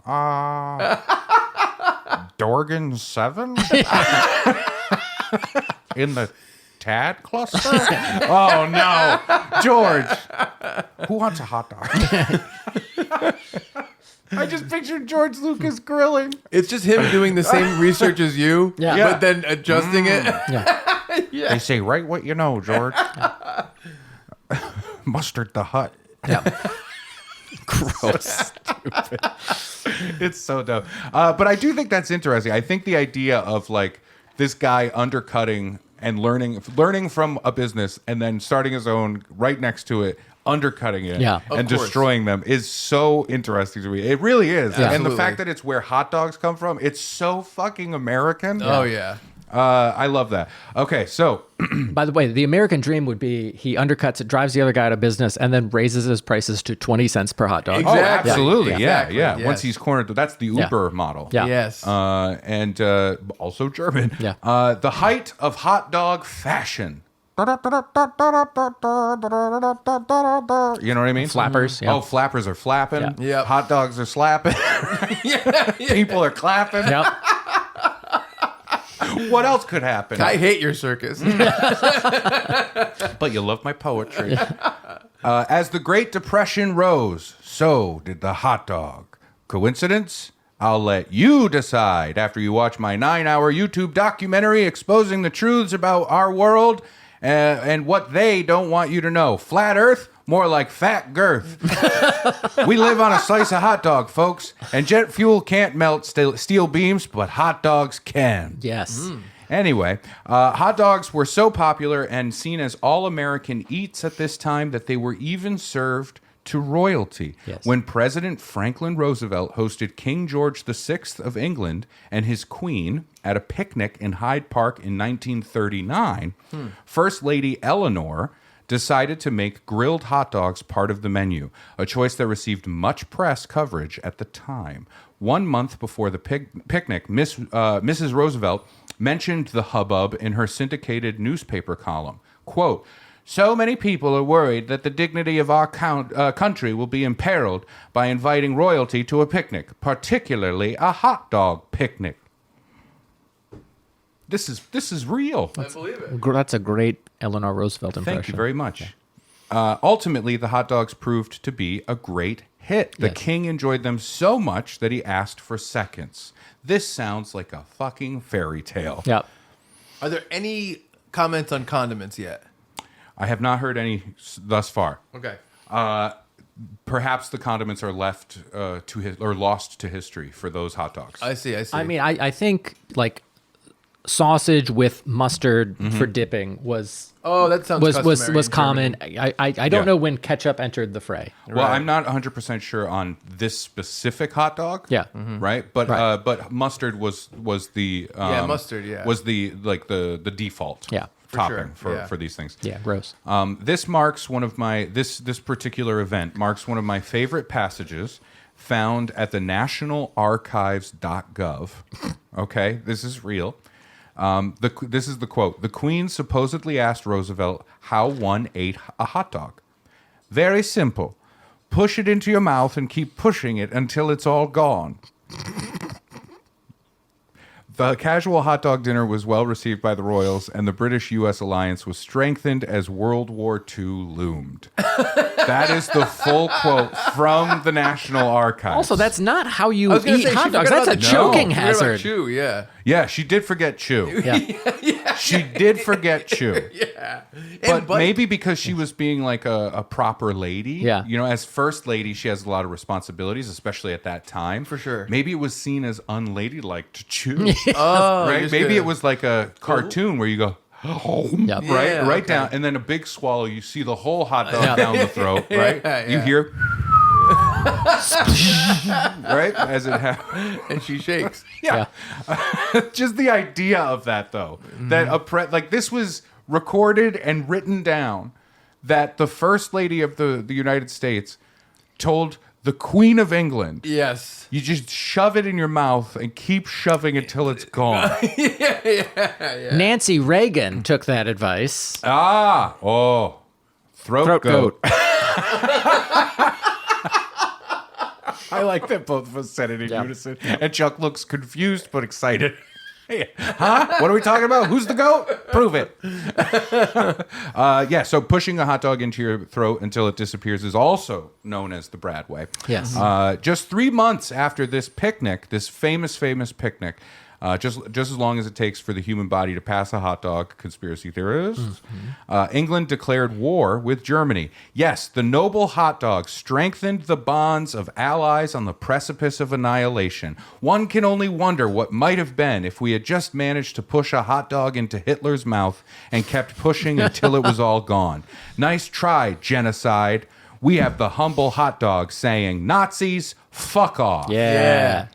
Dorgan 7? In the Tad cluster? Oh no, George. Who wants a hot dog? I just pictured George Lucas grilling. It's just him doing the same research as you, Yeah. but then adjusting it. Yeah. They say, write what you know, George. Mustard the Hut. Yeah. Gross. Stupid. It's so dope. But I do think that's interesting. I think the idea of like this guy undercutting and learning from a business and then starting his own right next to it, undercutting it Yeah. and Of course. destroying them is so interesting to me. It really is. And the Absolutely. fact that it's where hot dogs come from, it's so fucking American. Oh, yeah. I love that. Okay, so By the way, the American dream would be he undercuts it, drives the other guy out of business, and then raises his prices to 20 cents per hot dog. Exactly. oh, absolutely, Exactly, yeah. yes. Once he's cornered, that's the Uber model. Yeah. Yes. And also German. Yeah. The height of hot dog fashion. You know what I mean? Flappers, yeah. Oh, flappers are flapping. Yeah. Yep. Hot dogs are slapping. People are clapping. Yep. What else could happen? I hate your circus. But you love my poetry. As the Great Depression rose, so did the hot dog. Coincidence? I'll let you decide after you watch my 9-hour YouTube documentary exposing the truths about our world and what they don't want you to know. Flat Earth? More like fat girth. We live on a slice of hot dog, folks, and jet fuel can't melt steel beams, but hot dogs can. Yes. Anyway, hot dogs were so popular and seen as all-American eats at this time that they were even served to royalty. Yes. When President Franklin Roosevelt hosted King George VI of England and his queen at a picnic in Hyde Park in 1939, First Lady Eleanor decided to make grilled hot dogs part of the menu, a choice that received much press coverage at the time. 1 month before the picnic, Mrs. Roosevelt mentioned the hubbub in her syndicated newspaper column. Quote, "So many people are worried that the dignity of our country will be imperiled by inviting royalty to a picnic, particularly a hot dog picnic." this is real. I believe it. That's a great Eleanor Roosevelt impression. Thank you very much. Ultimately, the hot dogs proved to be a great hit. The king enjoyed them so much that he asked for seconds. This sounds like a fucking fairy tale. Yep. Are there any comments on condiments yet? I have not heard any thus far. Okay. Perhaps the condiments are left or lost to history for those hot dogs. I see. I mean, I think like sausage with mustard for dipping was that sounds was common. I don't know when ketchup entered the fray. Well, I'm not 100% sure on this specific hot dog. Yeah. Right? But mustard was the mustard, was the default. Yeah. Topping sure. for these things. Yeah, gross. This marks one of my this particular event marks one of my favorite passages found at the nationalarchives.gov. Okay, this is real. This is the quote. The Queen supposedly asked Roosevelt how one ate a hot dog. Very simple. Push it into your mouth and keep pushing it until it's all gone. The casual hot dog dinner was well received by the royals, and the British-U.S. alliance was strengthened as World War II loomed. That is the full quote from the National Archives. Also, that's not how you eat say, hot dogs. That's a choking hazard. Chew, yeah. Yeah, she did forget chew. Yeah. She did forget chew. Yeah. But maybe because she was being like a proper lady. Yeah. You know, as first lady, she has a lot of responsibilities, especially at that time. For sure. Maybe it was seen as unladylike to chew. Oh, right? Maybe it was like a cartoon where you go, Yep. right down, and then a big swallow. You see the whole hot dog down the throat, right? Yeah. You hear, right, as it happens. And she shakes. Yeah. Just the idea of that, though, that like this was recorded and written down, that the First Lady of the United States told the Queen of England, Yes. you just shove it in your mouth and keep shoving until it's gone. Nancy Reagan took that advice. Throat goat. I like that both of us said it in unison. And Chuck looks confused but excited. Huh? What are we talking about? Who's the goat? Prove it. So pushing a hot dog into your throat until it disappears is also known as the Brad way. Yes. Just 3 months after this picnic, this famous picnic, just as long as it takes for the human body to pass a hot dog, conspiracy theorists, England declared war with Germany. Yes, the noble hot dog strengthened the bonds of allies on the precipice of annihilation. One can only wonder what might have been if we had just managed to push a hot dog into Hitler's mouth and kept pushing until it was all gone. Nice try, genocide. We have the humble hot dog saying, Nazis, fuck off. Yeah.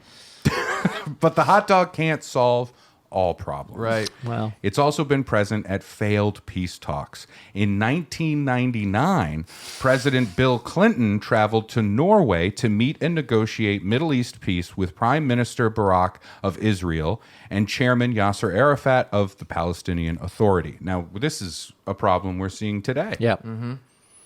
But the hot dog can't solve all problems. Right. Well, It's also been present at failed peace talks. In 1999, President Bill Clinton traveled to Norway to meet and negotiate Middle East peace with Prime Minister Barak of Israel and Chairman Yasser Arafat of the Palestinian Authority. Now, this is a problem we're seeing today. yeah. And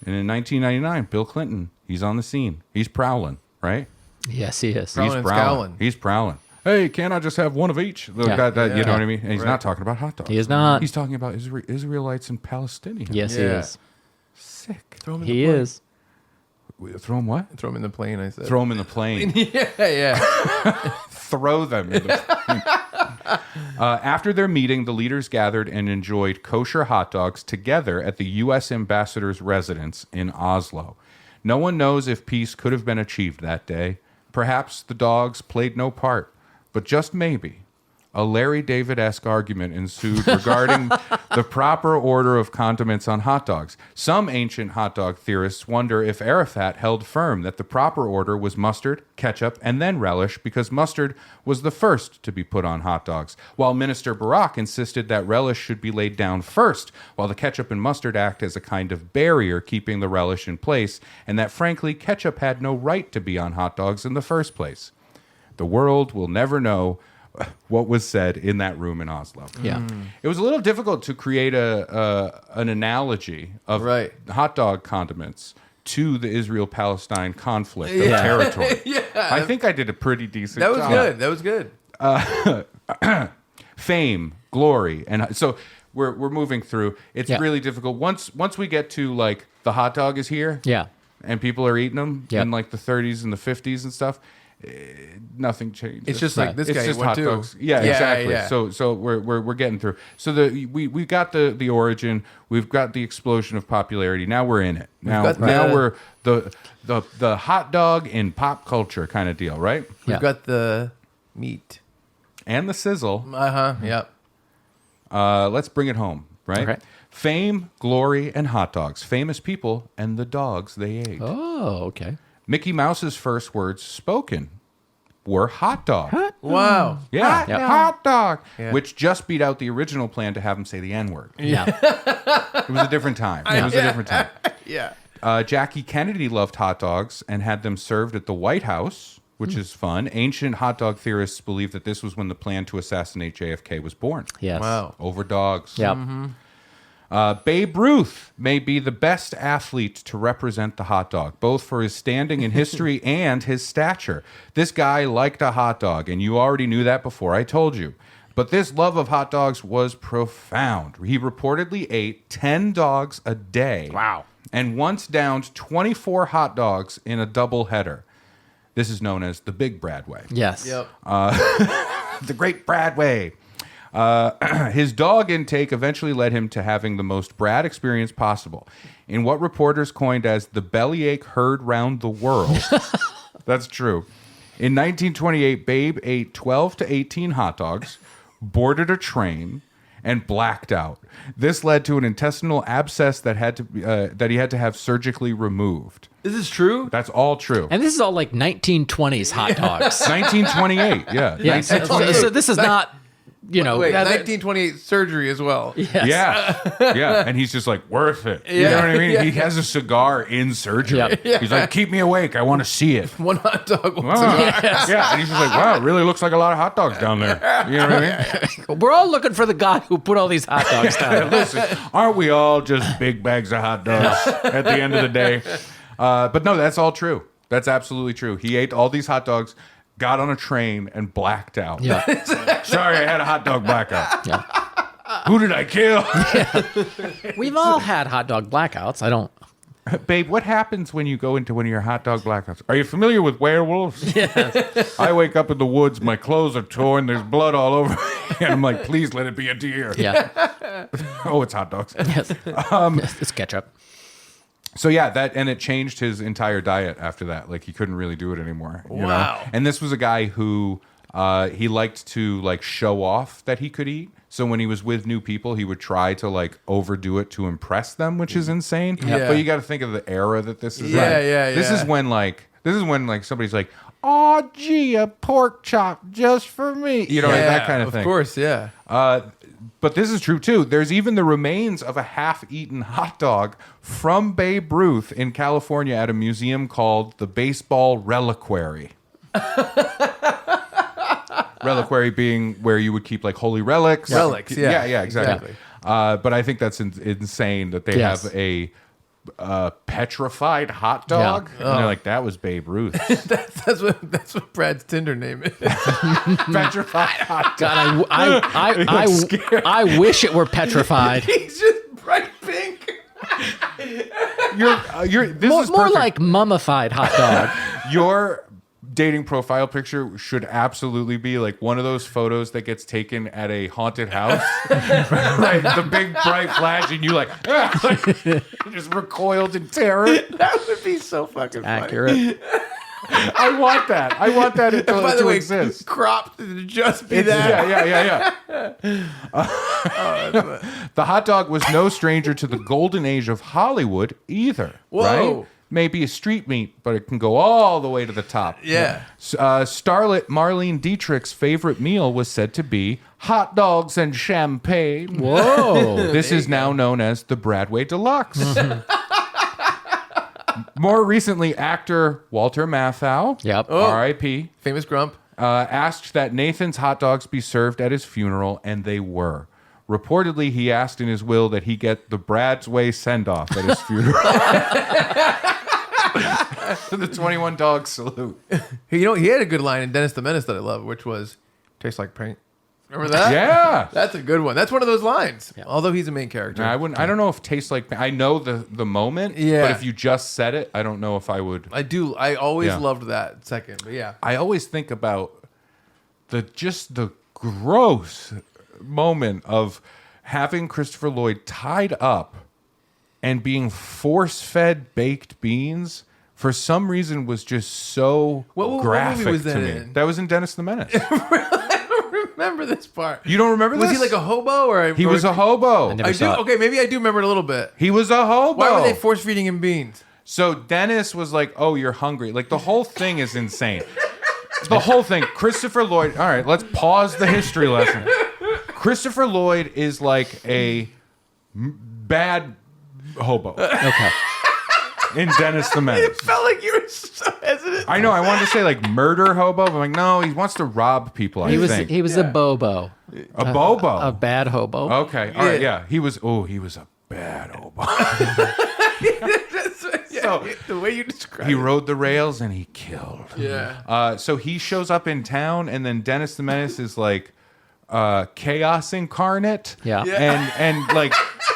in 1999, Bill Clinton, he's on the scene. He's prowling, right? Yes, he is. Prowling. He's and prowling. scowling. He's prowling. Hey, can't I just have one of each? You know what I mean? And he's not talking about hot dogs. He is not. He's talking about Israelites and Palestinians. Yes, he Yeah. is. Sick. Throw him in He the plane. is. Throw them what? Throw him in the plane, I said. Throw them in the plane. Yeah. Throw them in the plane. After their meeting, the leaders gathered and enjoyed kosher hot dogs together at the U.S. ambassador's residence in Oslo. No one knows if peace could have been achieved that day. Perhaps the dogs played no part. But just maybe, a Larry David-esque argument ensued regarding the proper order of condiments on hot dogs. Some ancient hot dog theorists wonder if Arafat held firm that the proper order was mustard, ketchup, and then relish because mustard was the first to be put on hot dogs, while Minister Barak insisted that relish should be laid down first, while the ketchup and mustard act as a kind of barrier keeping the relish in place, and that frankly, ketchup had no right to be on hot dogs in the first place. The world will never know what was said in that room in Oslo. Yeah. It was a little difficult to create an analogy of hot dog condiments to the Israel-Palestine conflict of territory. I think I did a pretty decent job. That was good. Fame, glory. And so we're moving through. It's really difficult. Once we get to like the hot dog is here. Yeah. And people are eating them in like the 30s and the 50s and stuff. Nothing changes. It's just like this it's guy just went hot too. dogs. Yeah, exactly. Yeah. So we're getting through. So we got the origin. We've got the explosion of popularity. Now we're in it. Now we're the hot dog in pop culture kind of deal, right? We've got the meat and the sizzle. Yep. Let's bring it home, right? Okay. Fame, glory, and hot dogs. Famous people and the dogs they ate. Oh, okay. Mickey Mouse's first words spoken were hot dog. Wow. Yeah, hot dog. Yeah. Which just beat out the original plan to have him say the N-word. Yeah. It was a different time. It was a different time. Yeah. Jackie Kennedy loved hot dogs and had them served at the White House, which is fun. Ancient hot dog theorists believe that this was when the plan to assassinate JFK was born. Yes. Wow. Over dogs. Yep. Babe Ruth may be the best athlete to represent the hot dog, both for his standing in history and his stature. This guy liked a hot dog, and you already knew that before I told you. But this love of hot dogs was profound. He reportedly ate 10 dogs a day. Wow. And once downed 24 hot dogs in a doubleheader. This is known as the Big Brad Way. Yes. Yep. The Great Brad Way. His dog intake eventually led him to having the most Brad experience possible. In what reporters coined as the bellyache heard round the world. That's true. In 1928, Babe ate 12 to 18 hot dogs, boarded a train, and blacked out. This led to an intestinal abscess that he had to have surgically removed. This is true? That's all true. And this is all like 1920s hot dogs. 1928, yeah. Yeah. So this is not, Wait, that- 1928 surgery as well. Yes. Yeah. And he's just like, worth it. You know what I mean? Yeah. He has a cigar in surgery. Yeah. He's like, keep me awake. I want to see it. One hot dog. One Wow. cigar. Yeah. And he's just like, wow, it really looks like a lot of hot dogs down there. You know what I mean? We're all looking for the guy who put all these hot dogs down. Listen, aren't we all just big bags of hot dogs at the end of the day? But no, that's all true. That's absolutely true. He ate all these hot dogs, got on a train, and blacked out. Yeah. Sorry, I had a hot dog blackout. Yeah. Who did I kill? We've all had hot dog blackouts. I don't. Babe, what happens when you go into one of your hot dog blackouts? Are you familiar with werewolves? Yes. I wake up in the woods, my clothes are torn, there's blood all over me, and I'm like, please let it be a deer. Yeah. Oh, it's hot dogs. Yes. It's ketchup. So yeah, and it changed his entire diet after that. Like he couldn't really do it anymore. You Wow. know? And this was a guy who he liked to like show off that he could eat. So when he was with new people, he would try to like overdo it to impress them, which is insane. Yeah. But you got to think of the era that this is. Yeah, in. yeah, This yeah. is when somebody's like, "Oh, gee, a pork chop just for me," you know, like that kind of thing. Of course, yeah. But this is true too. There's even the remains of a half-eaten hot dog from Babe Ruth in California at a museum called the Baseball Reliquary. Reliquary being where you would keep like holy relics. Relics, yeah. Yeah, exactly. But I think that's insane that they have a petrified hot dog. Yeah. And they're like, that was Babe Ruth. That's what Brad's Tinder name is. Petrified hot dog. God, I wish it were petrified. He's just bright pink. This is More perfect. like mummified hot dog. Your dating profile picture should absolutely be like one of those photos that gets taken at a haunted house. Right, the big bright flash, and you like just recoiled in terror. That would be so fucking funny. Accurate. I want that. I want that By the to way, exist. cropped to just be that. Yeah. The hot dog was no stranger to the golden age of Hollywood either. Whoa. Right? Maybe a street meat, but it can go all the way to the top. Yeah. Starlet Marlene Dietrich's favorite meal was said to be hot dogs and champagne. Whoa. This is now known as the Bradway Deluxe. More recently, actor Walter Matthau, Yep. R.I.P., Famous grump. asked that Nathan's hot dogs be served at his funeral, and they were. Reportedly, he asked in his will that he get the Brad's Way send-off at his funeral. The 21 dog salute. He had a good line in Dennis the Menace that I love, which was, tastes like paint. Remember that? Yeah. That's a good one. That's one of those lines. Yeah. Although he's a main character. I wouldn't. I don't know if tastes like. I know the moment. Yeah. But if you just said it, I don't know if I would. I do. I always loved that second. But yeah. I always think about the gross moment of having Christopher Lloyd tied up and being force-fed baked beans. For some reason, was just so graphic what movie was that to me. in? That was in Dennis the Menace. Remember this part? You don't remember this? Was he like a hobo or? He was a hobo. never I saw do. it. Okay, maybe I do remember it a little bit. He was a hobo. Why were they force feeding him beans? So Dennis was like, "Oh, you're hungry." Like the whole thing is insane. The whole thing. Christopher Lloyd. All right, let's pause the history lesson. Christopher Lloyd is like a bad hobo. Okay. In Dennis the Menace. It felt like you were so hesitant. I know. I wanted to say like murder hobo, but I'm like, no, he wants to rob people. I think He was a bobo. A bobo. A bad hobo. Okay. All right. Yeah. He was a bad hobo. So the way you describe He rode the rails and he killed. Yeah. So he shows up in town, and then Dennis the Menace is like chaos incarnate. Yeah. And like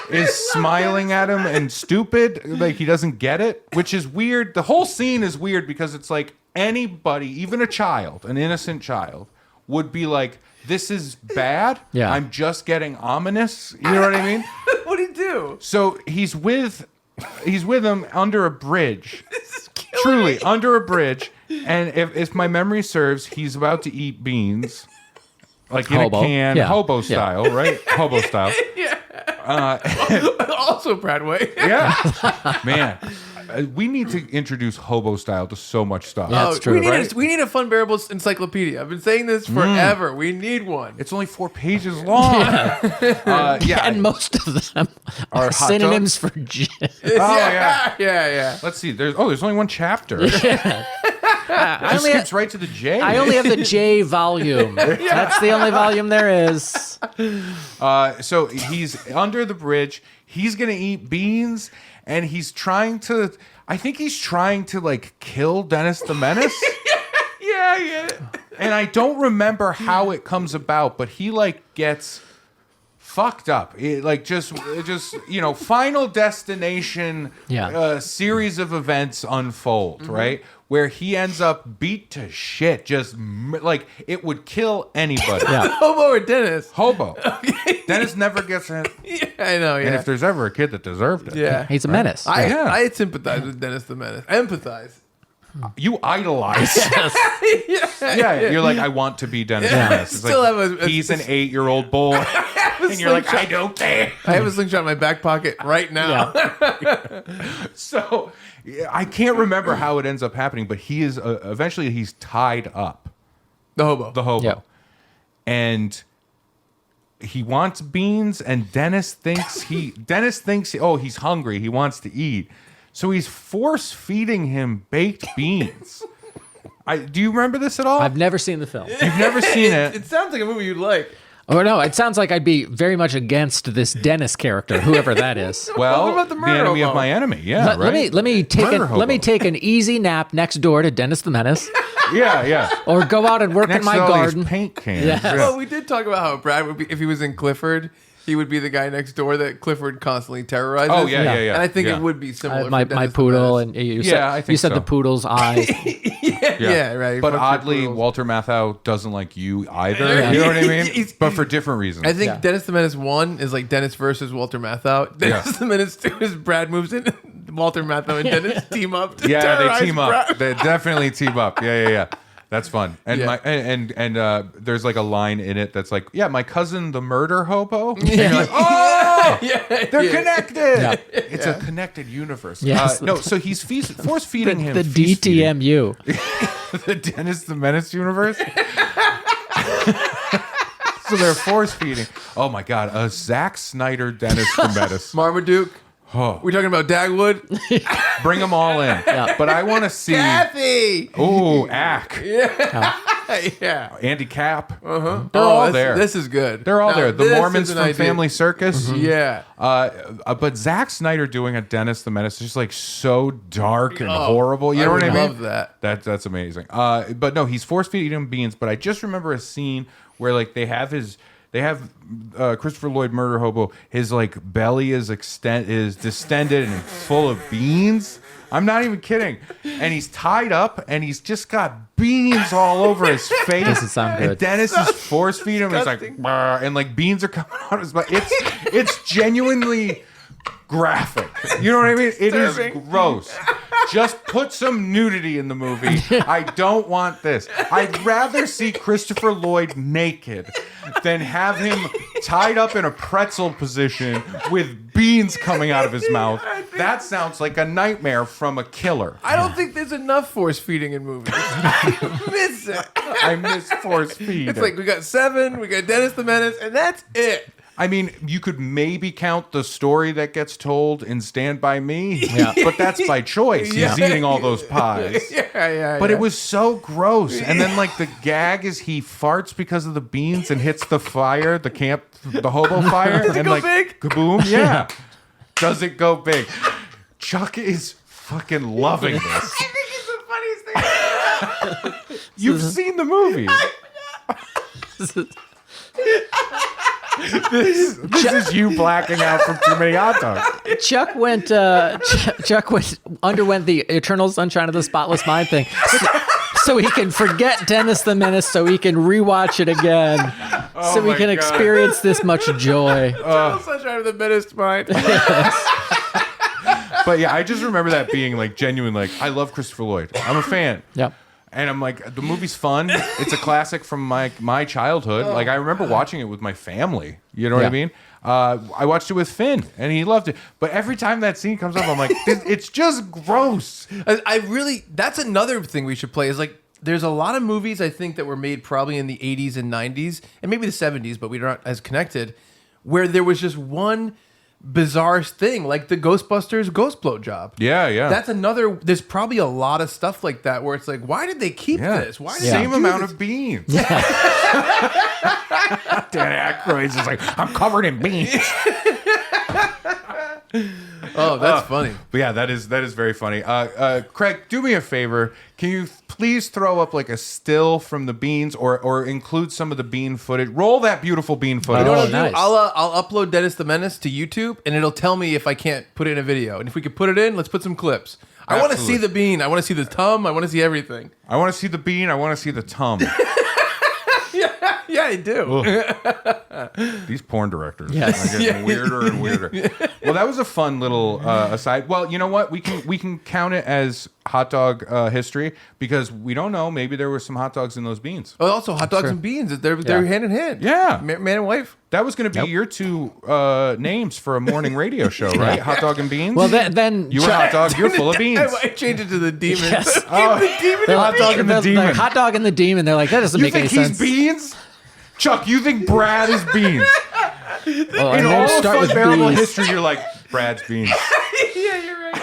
is smiling at him and stupid, like he doesn't get it, which is weird. The whole scene is weird because it's like anybody, even a child, an innocent child, would be like, "This is bad. Yeah. I'm just getting ominous." You know what I mean? What did he do? So he's with him under a bridge. This is killing Truly, me. under a bridge. And if my memory serves, he's about to eat beans. Like in Hobo. a can, Yeah. hobo style, right? Hobo style. Also Bradway. Yeah. Man, we need to introduce hobo style to so much stuff. Yeah, it's true. We need a Funbearable encyclopedia. I've been saying this forever. We need one. It's only 4 pages long. Yeah. And most of them Are are hot synonyms for gin. Yeah. Let's see. There's only one chapter. I It skips right to the J. I only have the J volume. That's the only volume there is. So he's under the bridge. He's gonna eat beans, and he's trying to. I think he's trying to like kill Dennis the Menace. Yeah, I get it. And I don't remember how it comes about, but he like gets fucked up. It, like just Final Destination. Yeah. Series of events unfold, right? Where he ends up beat to shit, just like it would kill anybody. Yeah. Hobo or Dennis? Hobo. Dennis never gets in. Yeah, I know. Yeah. And if there's ever a kid that deserved it, yeah. He's a menace. I sympathize with Dennis the Menace. I empathize. you idolize. Yeah, you're like, I want to be Dennis the Menace. It's Still like, have a- he's an 8-year-old boy, and you're like, I don't care. I have a slingshot in my back pocket right now. So I can't remember how it ends up happening, but he is eventually he's tied up. The hobo. The hobo. Yeah. And he wants beans, and Dennis thinks he's hungry. He wants to eat. So he's force feeding him baked beans. Do you remember this at all? I've never seen the film. You've never seen it. It sounds like a movie you'd like. Oh no, it sounds like I'd be very much against this Dennis character, whoever that is. Well, What about the murder enemy hobo? of my enemy. Yeah, right. Let me Murder take hobo. an easy nap next door to Dennis the Menace, Yeah. or go out and work Next in my to all these garden. paint cans. Yes. Yeah. Well, we did talk about how Brad would be, if he was in Clifford, he would be the guy next door that Clifford constantly terrorizes. Oh, yeah. And I think Yeah. it would be similar. My for Dennis the poodle, Menace. and you Yeah, said, I think you said so. the poodle's eyes. Yeah, right. But Fuck your oddly, poodles. Walter Matthau doesn't like you either. Yeah. You know what I mean? He's- But for different reasons. I think Yeah. Dennis the Menace 1 is like Dennis versus Walter Matthau. Dennis the Menace 2 is Brad moves in. Walter Matthau and Dennis team up to yeah, terrorize they team up. Brad. They definitely team up. Yeah. That's fun. And Yeah. there's like a line in it that's like, yeah, my cousin the murder hobo. And you're like, oh, they're connected. Yeah. It's a connected universe. Yes. No, so he's force feeding him the feast feeding. DTMU. The Dennis the Menace universe. So they're force feeding. Oh my god, a Zack Snyder Dennis the Menace. Marmaduke. Oh, We talking about Dagwood? bring them all in. Yeah. But I want to see. Kathy. Oh, Ack. Yeah. Andy Cap. They're all there. This is good. They're all Now, there. The this Mormons is from an idea. Family Circus. Yeah. But Zack Snyder doing a Dennis the Menace is just like so dark and Oh, horrible. You know what I would mean? love that. That's amazing. But no, he's force feeding him beans. But I just remember a scene where like they have Christopher Lloyd murder hobo. His like belly is distended and full of beans. I'm not even kidding. And he's tied up and he's just got beans all over his face. Doesn't sound good. And Dennis is force feeding him. He's like, "Brr," and like beans are coming out of his mouth. It's genuinely graphic. You know what I mean? It is gross. Just put some nudity in the movie. I don't want this. I'd rather see Christopher Lloyd naked than have him tied up in a pretzel position with beans coming out of his mouth. That sounds like a nightmare from a killer. I don't think there's enough force feeding in movies. I miss it. I miss force feeding. It's like we got Seven, we got Dennis the Menace, and that's it. I mean, you could maybe count the story that gets told in Stand By Me, but that's by choice. He's eating all those pies. But it was so gross. And then, like, the gag is he farts because of the beans and hits the fire, the hobo fire. Does it and go like, big? Kaboom. Yeah. Does it go big? Chuck is fucking loving this. I think it's the funniest thing. You've seen the movie. This is you blacking out from too many hot dogs. Chuck underwent the Eternal Sunshine of the Spotless Mind thing, so he can forget Dennis the Menace, so he can rewatch it again, so he can experience this much joy. Eternal Sunshine of the Menace mind. But yeah, I just remember that being like genuine. Like, I love Christopher Lloyd. I'm a fan. Yep. And I'm like, the movie's fun. It's a classic from my childhood. Like, I remember watching it with my family. You know what I mean? I watched it with Finn, and he loved it. But every time that scene comes up, I'm like, it's just gross. That's another thing we should play is like, there's a lot of movies I think that were made probably in the 80s and 90s, and maybe the 70s, but we're not as connected, where there was just one bizarre thing, like the Ghostbusters ghost blowjob. Yeah. That's another. There's probably a lot of stuff like that where it's like, why did they keep this? Why did same they do amount this? of beans? Dan Aykroyd's is like, I'm covered in beans. Oh, that's funny. But yeah, that is very funny. Craig, do me a favor. Can you please throw up like a still from the beans, or include some of the bean footage? Roll that beautiful bean footage. You know what nice. I'll do? I'll upload Dennis the Menace to YouTube, and it'll tell me if I can't put it in a video. And if we could put it in, let's put some clips. I want to see the bean. I want to see the tum. I want to see everything. I want to see the bean. I want to see the tum. Yeah, I do. These porn directors Yes. are getting weirder and weirder. Well, that was a fun little aside. Well, you know what? We can count it as hot dog history, because we don't know. Maybe there were some hot dogs in those beans. Oh, also hot dogs and beans. They're hand in hand. Yeah. Man and wife. That was going to be your two names for a morning radio show, right? Hot dog and beans. Well, then you were hot dog. You're full of beans. I changed it to the demon. Yes. The demon They're hot dog and the demon. Like, hot dog and the demon. They're like, that doesn't You make any think sense. he's beans? Chuck, you think Brad is beans? Well, In I'm all gonna of start with Funbearable bees. history, you're like, Brad's beans. Yeah, you're right.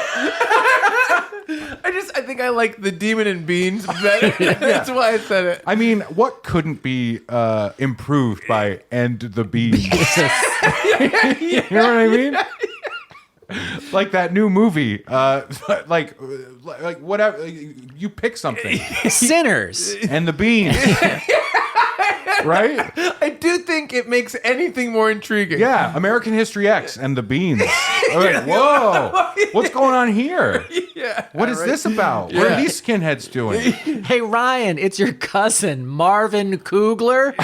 I think I like the demon and beans better. That's why I said it. I mean, what couldn't be improved by End the Beans? You know what I mean? Like that new movie, like whatever. You pick something, Sinners. and the beans, right? I do think it makes anything more intriguing. Yeah, American History X and the beans. Like, whoa, what's going on here? Yeah. What is this about? What are these skinheads doing? Hey, Ryan, it's your cousin, Marvin Kugler.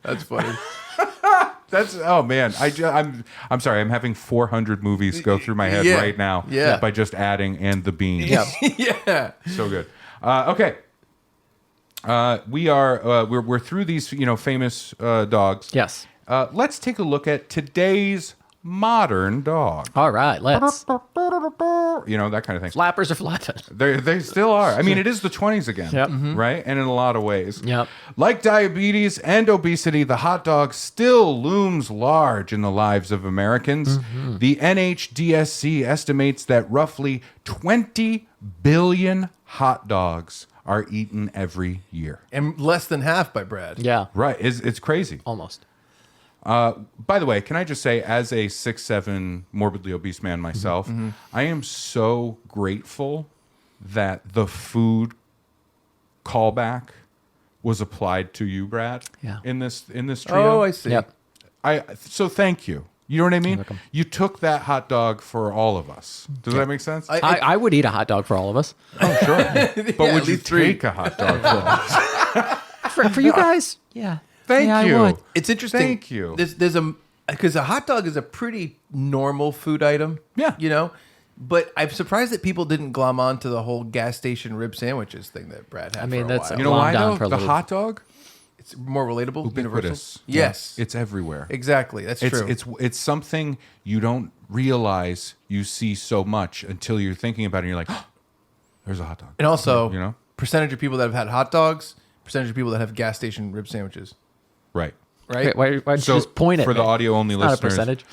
That's funny. That's man. I'm sorry. I'm having 400 movies go through my head right now. Yeah. By just adding and the beans. Yeah. So good. Okay. We're through these famous dogs. Yes. Let's take a look at today's modern dog. All right, let's. That kind of thing. Flappers are flapping. They still are. I mean, it is the 20s again, Yep. right? And in a lot of ways. Yep. Like diabetes and obesity, the hot dog still looms large in the lives of Americans. Mm-hmm. The NHDSC estimates that roughly 20 billion hot dogs are eaten every year. And less than half by Brad. Yeah. Right. It's crazy. Almost. By the way, can I just say, as a 6'7", morbidly obese man myself, I am so grateful that the food callback was applied to you, Brad. Yeah. In this trio. Oh, I see. Yep. So thank you. You know what I mean? welcome. You took that hot dog for all of us. Does that make sense? I would eat a hot dog for all of us. Oh, sure. But Yeah, would at you least 3. take a hot dog for us? For you guys, yeah. Thank Yeah, I you. would. It's interesting. Thank you. Because a hot dog is a pretty normal food item. Yeah. You know? But I'm surprised that people didn't glom on to the whole gas station rib sandwiches thing that Brad had. I mean, for a that's- while. You know why, Glommed on though? for a The little- hot dog? It's more relatable, universal. Ubiquitous. Yes, It's everywhere. exactly. That's true. It's something you don't realize you see so much until you're thinking about it and you're like, oh, there's a hot dog. And also, You know? percentage of people that have had hot dogs, percentage of people that have gas station rib sandwiches. Right. Right? Wait, why don't you just point at for the me? audio-only It's not a listeners, percentage.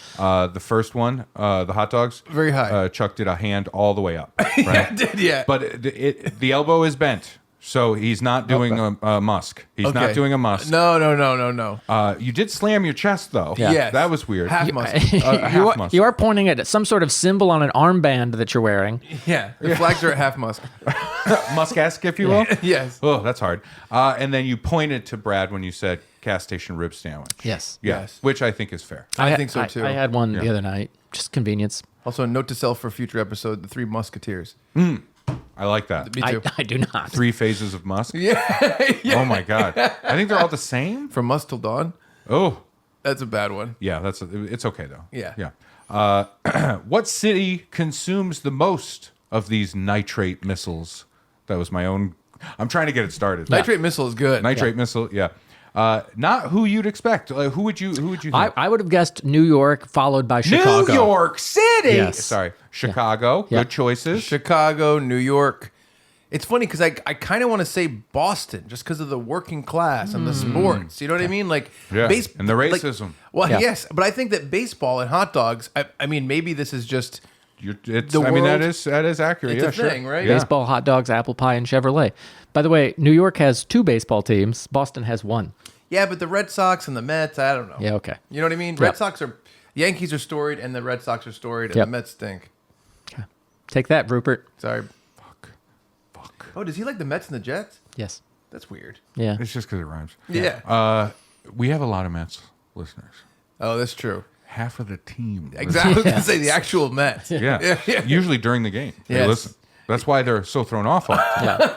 The first one, the hot dogs, Very high. Chuck did a hand all the way up, right? Yeah. But the elbow is bent, so he's not doing a Musk. He's not Okay. doing a Musk. No. You did slam your chest though. Yeah. Yes. that was weird. Half muscle. half muscle. You are pointing at some sort of symbol on an armband that you're wearing. Yeah. The flags are at half muscle. Musk-esque, if you will. Yes. Oh, that's hard. And then you pointed to Brad when you said gas station rib sandwich. Yes. Yeah, Yes. which I think is fair. I think so too. I had one the other night. Just convenience. Also, a note to self for a future episode: the 3 Musketeers. I like that. Me too. I do not. 3 phases of Musk. Yeah. Oh my god. I think they're all the same. From Musk till Dawn. Oh. That's a bad one. Yeah, it's okay though. Yeah. Yeah. What city consumes the most of these nitrate missiles? That was my own. I'm trying to get it started. Nitrate missile is good. Nitrate missile. Yeah. Not who you'd expect. Who would you think? I would have guessed New York, followed by Chicago. New York City. Yes. Sorry, Chicago. Yeah. Good choices. Chicago, New York. It's funny because I kind of want to say Boston just because of the working class and the sports. You know what I mean? Like Yeah, and the racism. Well, Yeah. yes, but I think that baseball and hot dogs. I mean, maybe this is just That world- is accurate. It's Yeah, a sure. thing, right? Yeah. Baseball, hot dogs, apple pie, and Chevrolet. By the way, New York has 2 baseball teams. Boston has 1. yeah. But the Red Sox and the Mets, I don't know. Yeah, okay. You know what I mean? Red Sox are Yankees are storied and the Red Sox are storied and Yep. the Mets stink. Okay. Take that, Rupert. Sorry. Fuck. Oh, does he like the Mets and the Jets? Yes. That's weird. Yeah. It's just because it rhymes. Yeah. We have a lot of Mets listeners. Oh, that's true. Half of the team. Exactly. I was going to say the actual Mets. Yeah. Usually during the game. They Yes. listen. That's why they're so thrown off.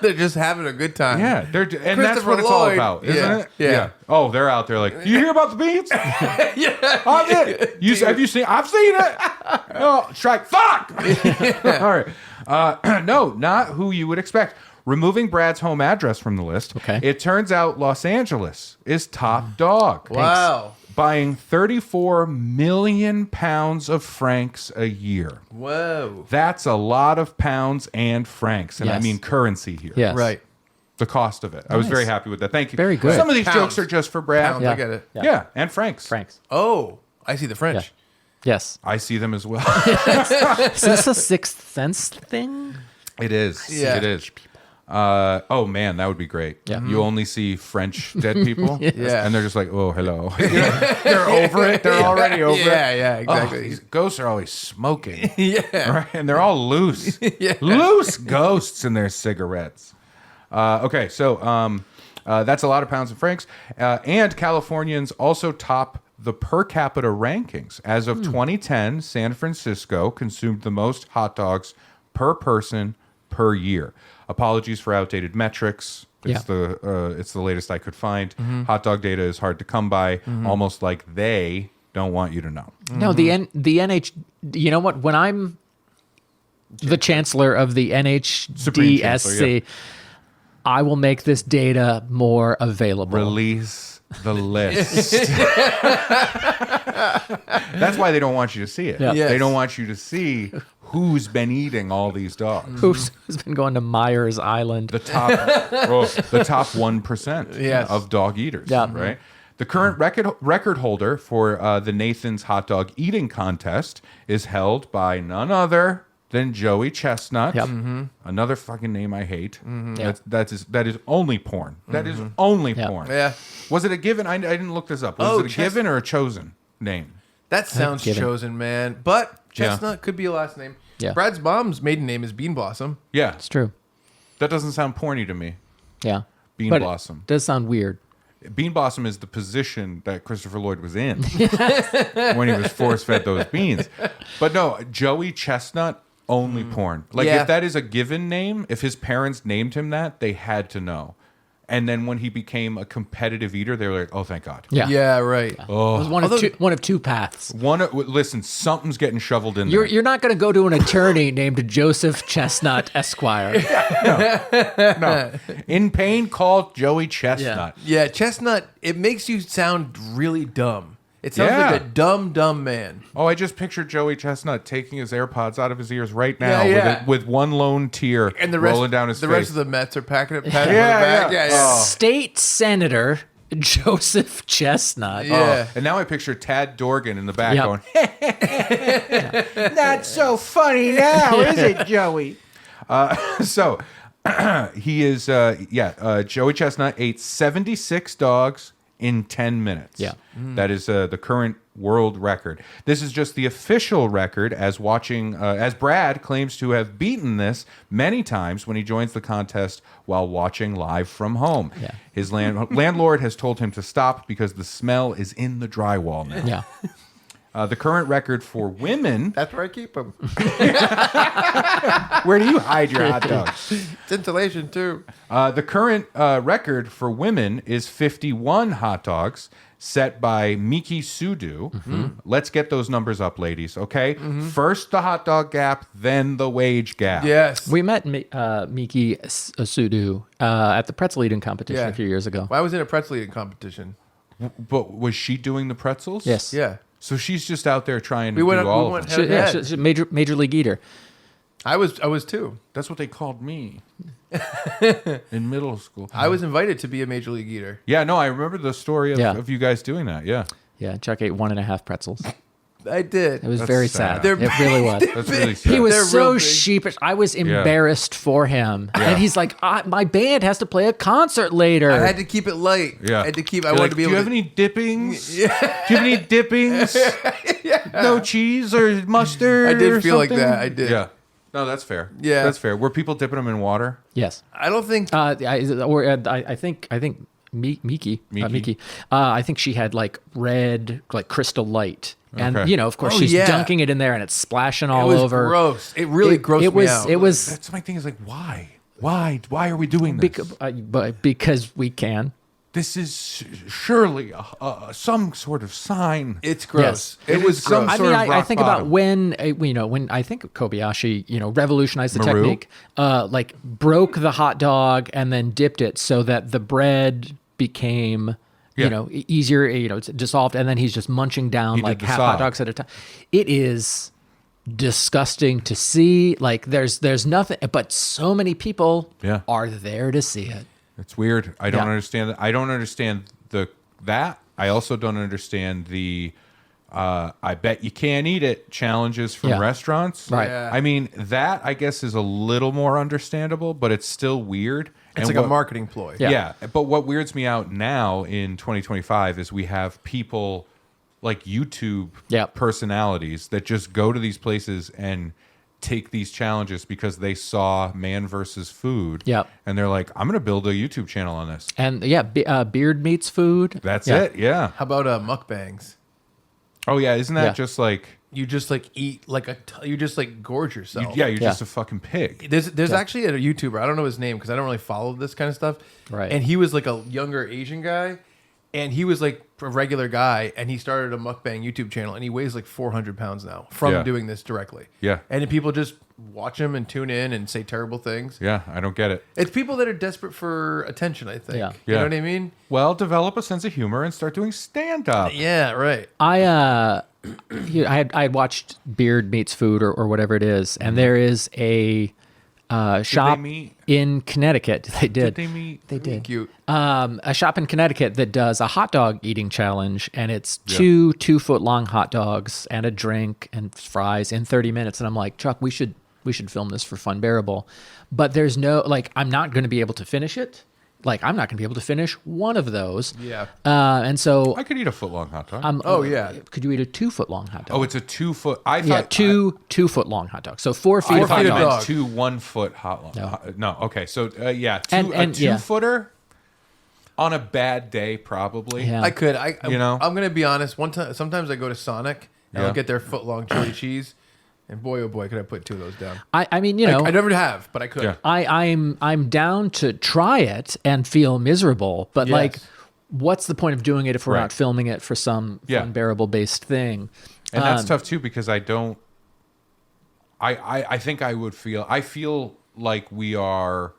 They're just having a good time. Yeah, and that's Christopher what it's all Lloyd. about, isn't Yeah, it? yeah. Oh, they're out there like, you hear about the beans? Yeah. I did. Have you seen? I've seen it. Oh, strike. Fuck. All right. No, not who you would expect. Removing Brad's home address from the list. Okay. It turns out Los Angeles is top dog. Wow. Buying 34 million pounds of francs a year. Whoa. That's a lot of pounds and francs, and I Yes. mean currency here. Yes. Right. The cost of it. I was Nice. very happy with that. Thank you. Very good. Some of these Pounds. jokes are just for Brad. Pounds, Yeah. I get it. Yeah, and francs. Franks. Oh, I see the French. Yes. I see them as well. Is this a Sixth Sense thing? It is. Yeah. It is. Oh man, that would be great. Yeah. You only see French dead people, Yeah. and they're just like, "Oh, hello." They're over it. They're already over it. Yeah, Oh, exactly. these ghosts are always smoking, Yeah. right? And they're all loose, Yeah. loose ghosts in their cigarettes. Okay, so that's a lot of pounds and francs, and Californians also top the per capita rankings. As of 2010, San Francisco consumed the most hot dogs per person per year. Apologies for outdated metrics. It's the latest I could find. Hot dog data is hard to come by, almost like they don't want you to know. No, the NH. You know what? When I'm the chancellor of the Supreme Chancellor, NHDSC, I will make this data more available. Release the list. That's why they don't want you to see it. Yeah. Yes. They don't want you to see who's been eating all these dogs. Who's been going to Myers Island? The top 1% Yes. of dog eaters, Yeah. right? The current record holder for the Nathan's Hot Dog Eating Contest is held by none other than Joey Chestnut. Yep. Another fucking name I hate. Yeah. That is only porn. That is only Yeah. porn. Yeah. Was it a given? I didn't look this up. Was Oh, it a given or a chosen name? That sounds given. chosen, man. But Chestnut could be a last name. Yeah. Brad's mom's maiden name is Bean Blossom. Yeah. It's true. That doesn't sound porny to me. Yeah. Bean But Blossom. it does sound weird. Bean Blossom is the position that Christopher Lloyd was in when he was force-fed those beans. But no, Joey Chestnut, only porn. Like, if that is a given name, if his parents named him that, they had to know. And then when he became a competitive eater, they were like, "Oh, thank God." Yeah, right. Oh, It was one of two paths. Listen, something's getting shoveled in there. You're not going to go to an attorney named Joseph Chestnut Esquire. No. In pain, call Joey Chestnut. Yeah, Chestnut, it makes you sound really dumb. It sounds like a dumb man. Oh, I just pictured Joey Chestnut taking his AirPods out of his ears right now with one lone tear And the rest, rolling down his face. The rest of the Mets are packing it back. State Senator Joseph Chestnut. Yeah. And now I picture Tad Dorgan in the back going, Not so funny now, is it, Joey? so he is, Joey Chestnut ate 76 dogs in 10 minutes. Yeah. That is the current world record. This is just the official record, as Brad claims to have beaten this many times when he joins the contest while watching live from home. Yeah. His landlord has told him to stop because the smell is in the drywall now. Yeah. The current record for women. That's where I keep them. Where do you hide your hot dogs? It's insulation, too. The current record for women is 51 hot dogs, set by Miki Sudu. Let's get those numbers up, ladies, okay? First the hot dog gap, then the wage gap. Yes. We met Miki Sudu at the pretzel eating competition a few years ago. Well, I was in a pretzel eating competition. But was she doing the pretzels? Yes. Yeah. So she's just out there trying to do all of them. She's a major league eater. I was too. That's what they called me in middle school. I was invited to be a major league eater. Yeah, no, I remember the story of you guys doing that. Yeah. Yeah, Chuck ate 1.5 pretzels. I did. It was That's very sad. sad. It really was. That's really sad. He was They're so real big. sheepish. I was embarrassed for him. And he's like, my band has to play a concert later. I had to keep it light. Yeah. I had to keep. I You're wanted like, to be do able you have to. any dippings? Do you have any dippings? No cheese or mustard? I did feel like something? that. I did. Yeah. No, that's fair. Yeah. That's fair. Were people dipping them in water? Yes. I don't think. I think Miki. I think she had like red, like Crystal Light. And, Okay. of course, she's dunking it in there and it's splashing all it was over. Gross. It really grossed me out. It was That's my thing is like, why? Why are we doing this? because we can. This is surely some sort of sign. It's gross. Yes. It was some gross. sort of I rock think bottom. about when I think Kobayashi, revolutionized the Maru? technique, like broke the hot dog and then dipped it so that the bread became, easier, it's dissolved, and then he's just munching down He did like the half saw. hot dogs at a time. It is disgusting to see. Like there's nothing, but so many people are there to see it. It's weird. I don't understand that. I don't understand that. I also don't understand the I bet you can't eat it challenges from restaurants. Right. Yeah. I mean, that I guess is a little more understandable, but it's still weird. It's like a marketing ploy. Yeah. But what weirds me out now in 2025 is we have people like YouTube personalities that just go to these places and take these challenges because they saw Man versus Food. Yep. And they're like, I'm going to build a YouTube channel on this. And beard meets food. That's it. Yeah. How about mukbangs? Oh, yeah. Isn't that just like... You just like eat like you just like gorge yourself. You're just a fucking pig. There's actually a YouTuber. I don't know his name because I don't really follow this kind of stuff. Right. And he was like a younger Asian guy, and he was like a regular guy, and he started a mukbang YouTube channel, and he weighs like 400 pounds now from doing this directly. Yeah. And then people just watch him and tune in and say terrible things. Yeah, I don't get it. It's people that are desperate for attention, I think. Yeah. You know what I mean? Well, develop a sense of humor and start doing stand-up. Yeah, right. I had watched Beard Meets Food or whatever it is, and there is a shop meet? in Connecticut. They did. Did they meet? They did. Cute. A shop in Connecticut that does a hot dog eating challenge, and it's two 2-foot-long hot dogs and a drink and fries in 30 minutes. And I'm like, Chuck, we should film this for Funbearable, but there's no I'm not going to be able to finish it. I'm not going to be able to finish one of those. Yeah. And so I could eat a foot-long hot dog. could you eat a 2-foot-long hot dog? Oh, it's a 2-foot. I Yeah, thought two-foot-long hot dogs. So 4 feet I of thought hot you dog. meant 2 1-foot hot long. No, okay. So a And 2-footer. On a bad day, probably. Yeah. I could. You know? I'm gonna be honest. Sometimes I go to Sonic and Yeah. I'll get their foot-long chili cheese, and boy, oh boy, could I put 2 of those down. I mean, you know, I never have, but I could. Yeah. I'm down to try it and feel miserable, but Yes. like, what's the point of doing it if we're Right. not filming it for some Yeah. Funbearable based thing? And that's tough too because I don't. I think I feel like we are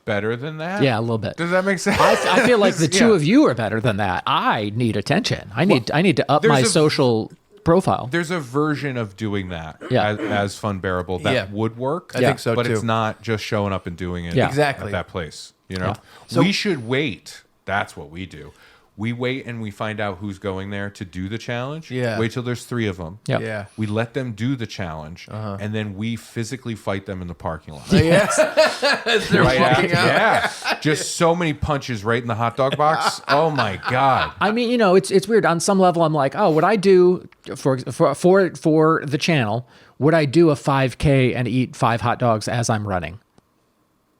better than that. Yeah, a little bit. Does that make sense? I feel like the two Yeah. of you are better than that. I need attention. I need to up there's my a- social profile. There's a version of doing that Yeah. as Funbearable that Yeah. would work. I think so, but too. it's not just showing up and doing it Yeah. Exactly. at that place. You know, Yeah. we should wait. That's what we do. We wait and we find out who's going there to do the challenge. Yeah. Wait till there's 3 of them. Yeah. Yeah. We let them do the challenge, and then we physically fight them in the parking lot. Yes. As they're Right walking after- out. yeah, just so many punches right in the hot dog box. Oh my god! I mean, you know, it's weird. On some level, I'm like, oh, would I do for the channel? Would I do a 5K and eat 5 hot dogs as I'm running?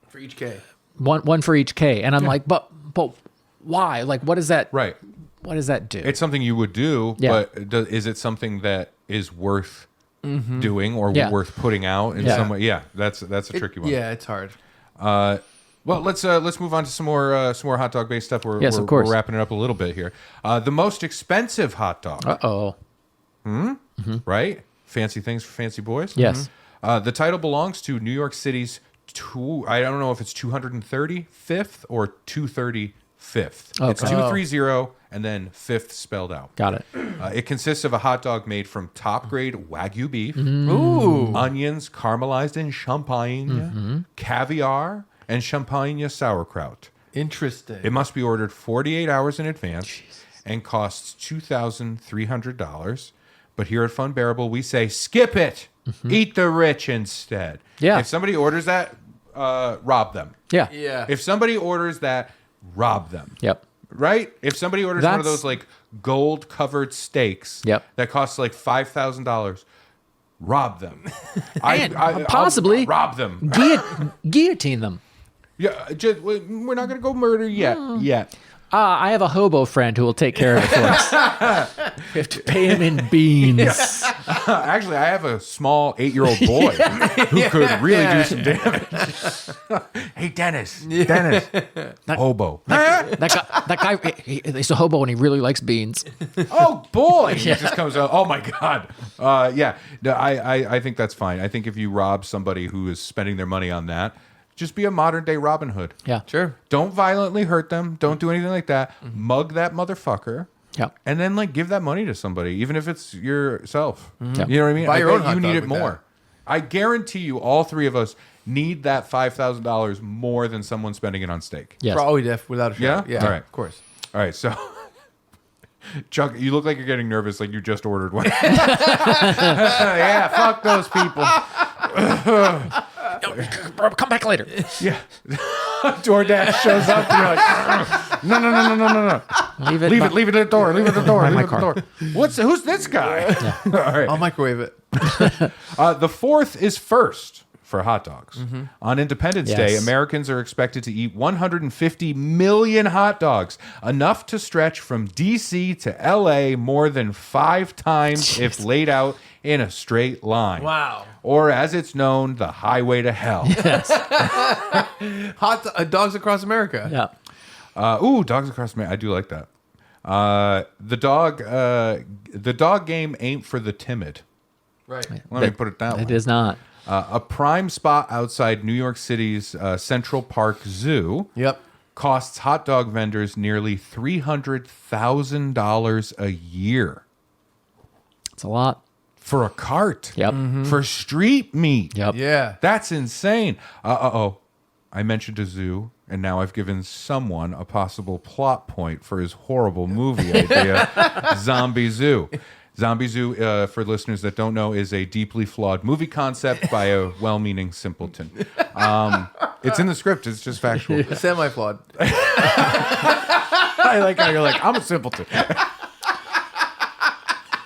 For each K. One for each K, and I'm like, but why? Like, what is that? Right, What does that do? it's something you would do, Yeah. but is it something that is worth doing or Yeah. worth putting out in Yeah. some way? Yeah, that's a tricky one. Yeah, it's hard. Well, let's move on to some more hot dog based stuff. Yes, of course. We're wrapping it up a little bit here. The most expensive hot dog, Uh-oh. right? Fancy things for fancy boys. Yes. The title belongs to New York City's I don't know if it's 235th or 235th. It's Okay. 230 and then 5th spelled out. Got it. It consists of a hot dog made from top grade Wagyu beef, Ooh. onions caramelized in champagne, caviar, and champagne sauerkraut. Interesting. It must be ordered 48 hours in advance and costs $2,300. But here at Funbearable, we say, skip it. Eat the rich instead. Yeah. If somebody orders that, rob them. Yeah. Yeah. If somebody orders that, rob them. Yep. Right? If somebody orders one of That's- those like gold covered steaks Yep. that costs like $5,000, rob them. And possibly I'll rob them. Guillotine them. Yeah, we're not gonna go murder yet. Yet. I have a hobo friend who will take care of it for us. We have to pay him in beans. Actually, I have a small 8-year-old boy who could really do some damage. Hey, Dennis. Dennis. Hobo. That guy, he's a hobo and he really likes beans. Oh boy! He just comes out. Oh my god! Yeah, no, I think that's fine. I think if you rob somebody who is spending their money on that, just be a modern day Robin Hood. Yeah. Sure. Don't violently hurt them. Don't do anything like that. Mug that motherfucker. Yeah. And then like give that money to somebody, even if it's yourself. Yeah. You know what I mean? Buy I your bet own hot you need dog it with more. that. I guarantee you, all 3 of us need that $5,000 more than someone spending it on steak. Yes. Probably without a shadow. Yeah? Yeah. All right. Of course. All right, so Chuck, you look like you're getting nervous, like you just ordered one. Yeah, fuck those people. Come back later. Yeah, DoorDash shows up. And you're like, no. Leave it. Leave it at the door. Leave it at the door. Behind Leave it my at the door. Who's this guy? All right. I'll microwave it. The 4th is first for hot dogs. On Independence Yes. Day, Americans are expected to eat 150 million hot dogs, enough to stretch from D.C. to L.A. more than 5 times if laid out in a straight line. Wow. Or as it's known, the highway to hell. Dogs across America. Yeah. Ooh, dogs across America. I do like that. The dog game ain't for the timid. Right. Let me put it that way. It is not. A prime spot outside New York City's Central Park Zoo Yep. costs hot dog vendors nearly $300,000 a year It's a lot. for a cart. Yep. For street meat. Yep. Yeah. That's insane. I mentioned a zoo, and now I've given someone a possible plot point for his horrible movie idea, Zombie Zoo. Zombie Zoo, for listeners that don't know, is a deeply flawed movie concept by a well-meaning simpleton. It's in the script. It's just factual. Semi-flawed. I like how you're like, I'm a simpleton.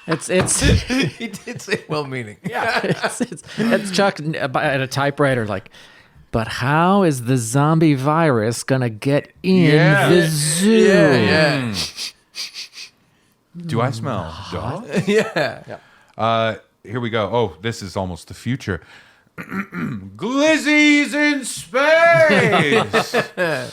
It's He did say well-meaning. it's Chuck at a typewriter like, but how is the zombie virus gonna get in the zoo? Yeah. Do I smell dog? Yeah. Here we go. Oh, this is almost the future. Glizzies in space.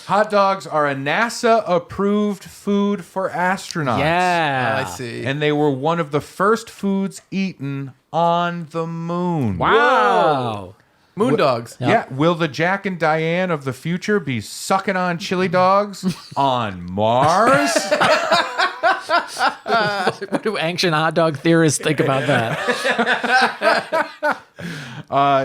Hot dogs are a NASA-approved food for astronauts. Yeah. I see. And they were one of the first foods eaten on the moon. Wow. Moon dogs. Yeah. Will the Jack and Diane of the future be sucking on chili dogs on Mars? What do ancient hot dog theorists think about that?